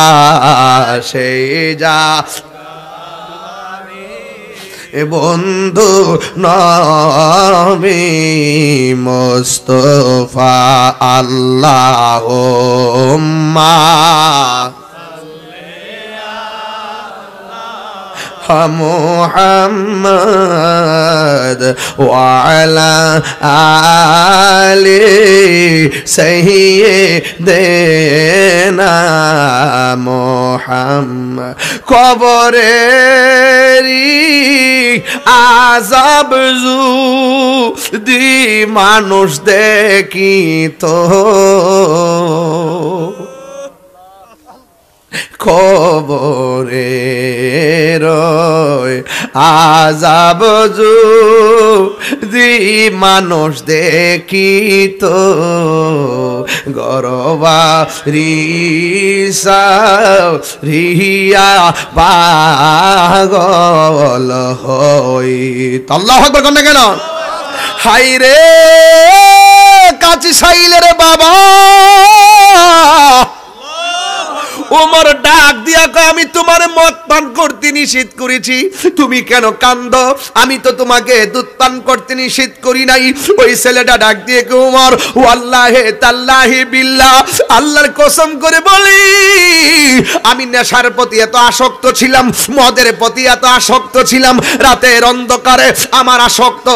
সেই যা বন্ধু নবী মুস্তাফা, আল্লাহুম্মা মুহাম্মদ ওয়া আলা আলি সাইয়্যিদিনা মুহাম্মদ, কবরেরি আযাব যদি মানুষ দেখিত, কবরের আযাব যদি মানুষ দেখিত, গরবারি রিয়া পাগল হইত। আল্লাহু আকবার কোন কেন, হাই রে কাছি সাইলে রে বাবা, ওমর ডাক দিয়া কয় আমি তোমার মদ পান করতে নিষেধ করেছি, তুমি কেন কান্দো? আমি তো তোমাকে দুধ পান করতে নিষেধ করি নাই। ওই ছেলেটা ডাক দিয়ে কয় ওমর ওয়াল্লাহি তাল্লাহি বিল্লাহ, আল্লাহর কসম করে বলি আমি নেশার প্রতি এত আসক্ত ছিলাম, মদের প্রতি এত আসক্ত ছিলাম, রাতের অন্ধকারে আমার আসক্ত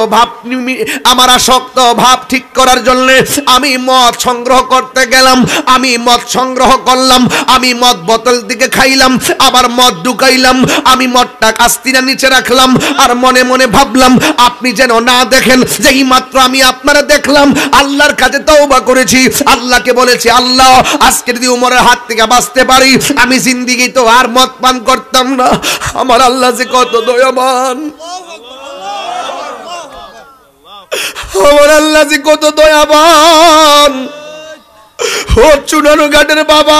ভাব ঠিক করার জন্য আমি মদ সংগ্রহ করতে গেলাম, আমি মদ সংগ্রহ করলাম, আমি মদ বোতল দিকে খাইলাম, আবার মদ ঢুকাইলাম, আমি মদটা কাস্তিনা নিচে রাখলাম, আর মনে মনে ভাবলাম আপনি যেন না দেখেন যে এই মাত্র আমি আপনারা দেখলাম। আল্লাহর কাছে তওবা করেছি, আল্লাহকে বলেছি আল্লাহ আজকে যদি উমরের হাত থেকে বাঁচতে পারি আমি জিন্দেগি তো আর মদ পান করতাম না। আমার আল্লাহ যে কত দয়াবান, আমার আল্লাহ যে কত দয়াবান। ও চুনানো ঘাটের বাবা,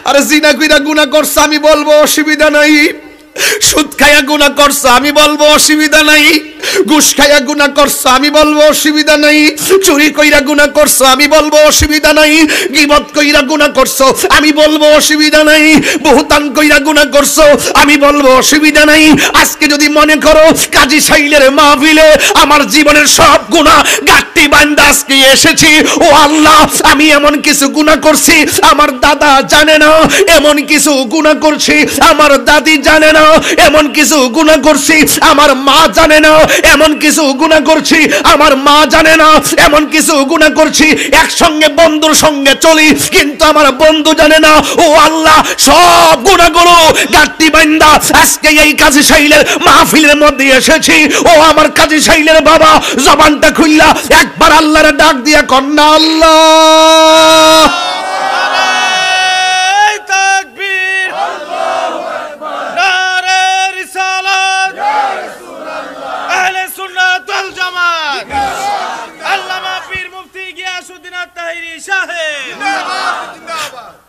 আরে জিনা কইরা গুনাহ করছ আমি বলবো অসুবিধা নাই, সুদ খায়া গুনাহ করছ আমি বলবো অসুবিধা নাই, ঘুষ খায়া গুনাহ করছ আমি বলবো অসুবিধা নাই, চুরি কইরা গুনাহ করছ আমি বলবো অসুবিধা নাই, গীবত কইরা গুনাহ করছ আমি বলবো অসুবিধা নাই, বহুতান কইরা গুনাহ করছ আমি বলবো অসুবিধা নাই। আজকে যদি মনে করো কাজী সাইলের মাহফিলে আমার জীবনের সব গুনাহ গাট্টি বান্দা আজকে এসেছি, ও আল্লাহ আমি এমন কিছু গুনাহ করছি আমার দাদা জানে না, এমন কিছু গুনাহ করছি আমার দাদি জানে না, এমন কিছু গুনাহ করছি আমার মা জানে না, এমন কিছু গুনাহ করছি আমার মা জানে না, এমন কিছু গুনাহ করছি একসঙ্গে বন্ধুর সঙ্গে চলি কিন্তু আমার বন্ধু জানে না। ও আল্লাহ সব গুনাহগুলো গাট্টি বান্দা আজকে এই কাজী সাইলের মাহফিলের মধ্যে এসেছি, ও আমার কাজী সাইলের বাবা জবানটা খুললা একবার আল্লাহর ডাক দিয়া কন্যা আল্লাহ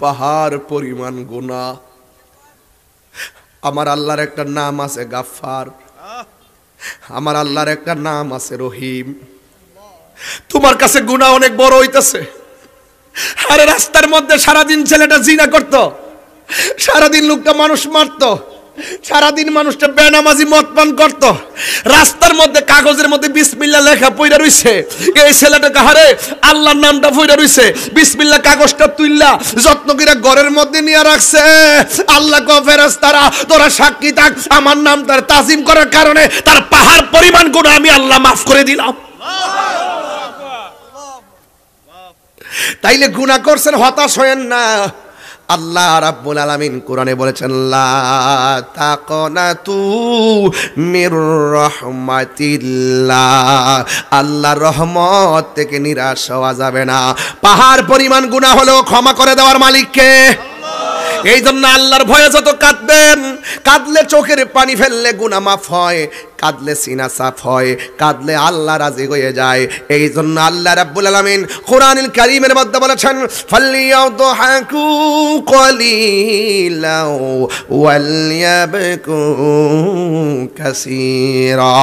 পাহাড় পরিমাণ গুনাহ। আমার আল্লাহর একটা নাম আছে গাফফার, আমার আল্লাহর একটা নাম আছে রহিম। তোমার কাছে গুনাহ অনেক বড় হইতেছে। আরে রাস্তার মধ্যে সারাদিন ছেলেটা জিনা করত, সারাদিন লোকটা মানুষ মারত, সারাদিন মানুষটা বেনামাজি মদ পান করত, রাস্তার মধ্যে কাগজের মধ্যে বিসমিল্লাহ লেখা পইরা রইছে, এই ছেলেটা কাহারে আল্লাহর নামটা পইরা রইছে, বিসমিল্লাহ কাগজটা তুইল্লা যত্ন করে ঘরের মধ্যে নিয়ে রাখছে। আল্লাহ কো ফেরেশতারা তোরা সাক্ষী থাক, আমার নামটার তাজিম করার কারণে তার পাহাড় পরিমাণ গুনাহ আমি আল্লাহ মাফ করে দিলাম। তাইলে গুনাহ করছেন হতাশ হয়েন না। আল্লাহ রাব্বুল আলামিন কোরআনে বলেছেন লা তাকনাতু মির রাহমাতিল্লাহ, আল্লাহর রহমত থেকে নিরাশ হওয়া যাবে না। পাহাড় পরিমাণ গুনাহ হলেও ক্ষমা করে দেওয়ার মালিক কে? এই জন্য আল্লাহর ভয়ে যত কাঁদবেন, কাঁদলে চোখের পানি ফেললে গুনাহ মাফ হয়, কাঁদলে সিনা সাফ হয়, কাঁদলে আল্লাহ রাজি হয়ে যায়। এই জন্য আল্লাহ রাব্বুল আলামিন কোরআনুল কারীমের মধ্যে বলেছেন ফালইয়াদহাকু কলিলাও ওয়ালইয়াবকু কাসীরা।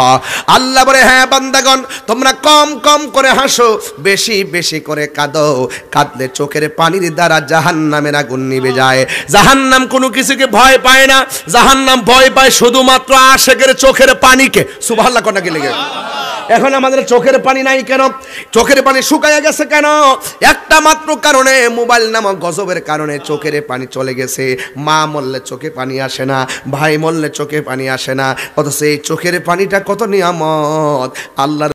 আল্লাহ বলে হ্যাঁ বান্দাগণ তোমরা কম কম করে হাসো, বেশি বেশি করে কাঁদো, কাঁদলে চোখের পানির দ্বারা জাহান্নামের আগুন নিভে যায়। জাহান্নাম কোনো কিছুকে ভয় পায় না, জাহান্নাম ভয় পায় শুধুমাত্র আশিকের চোখের পানিকে। সুবহানাল্লাহ কোনটা কি লেগে? এখন আমাদের চোখের পানি নাই কেন? চোখের পানি শুকায় গেছে কেন? একটা মাত্র কারণে, মোবাইল নামক গজবের কারণে চোখের পানি চলে গেছে। মা মরলে চোখে পানি আসে না, ভাই মরলে চোখে পানি আসে না, অথচ এই চোখের পানিটা কত নিয়ামত। আল্লাহ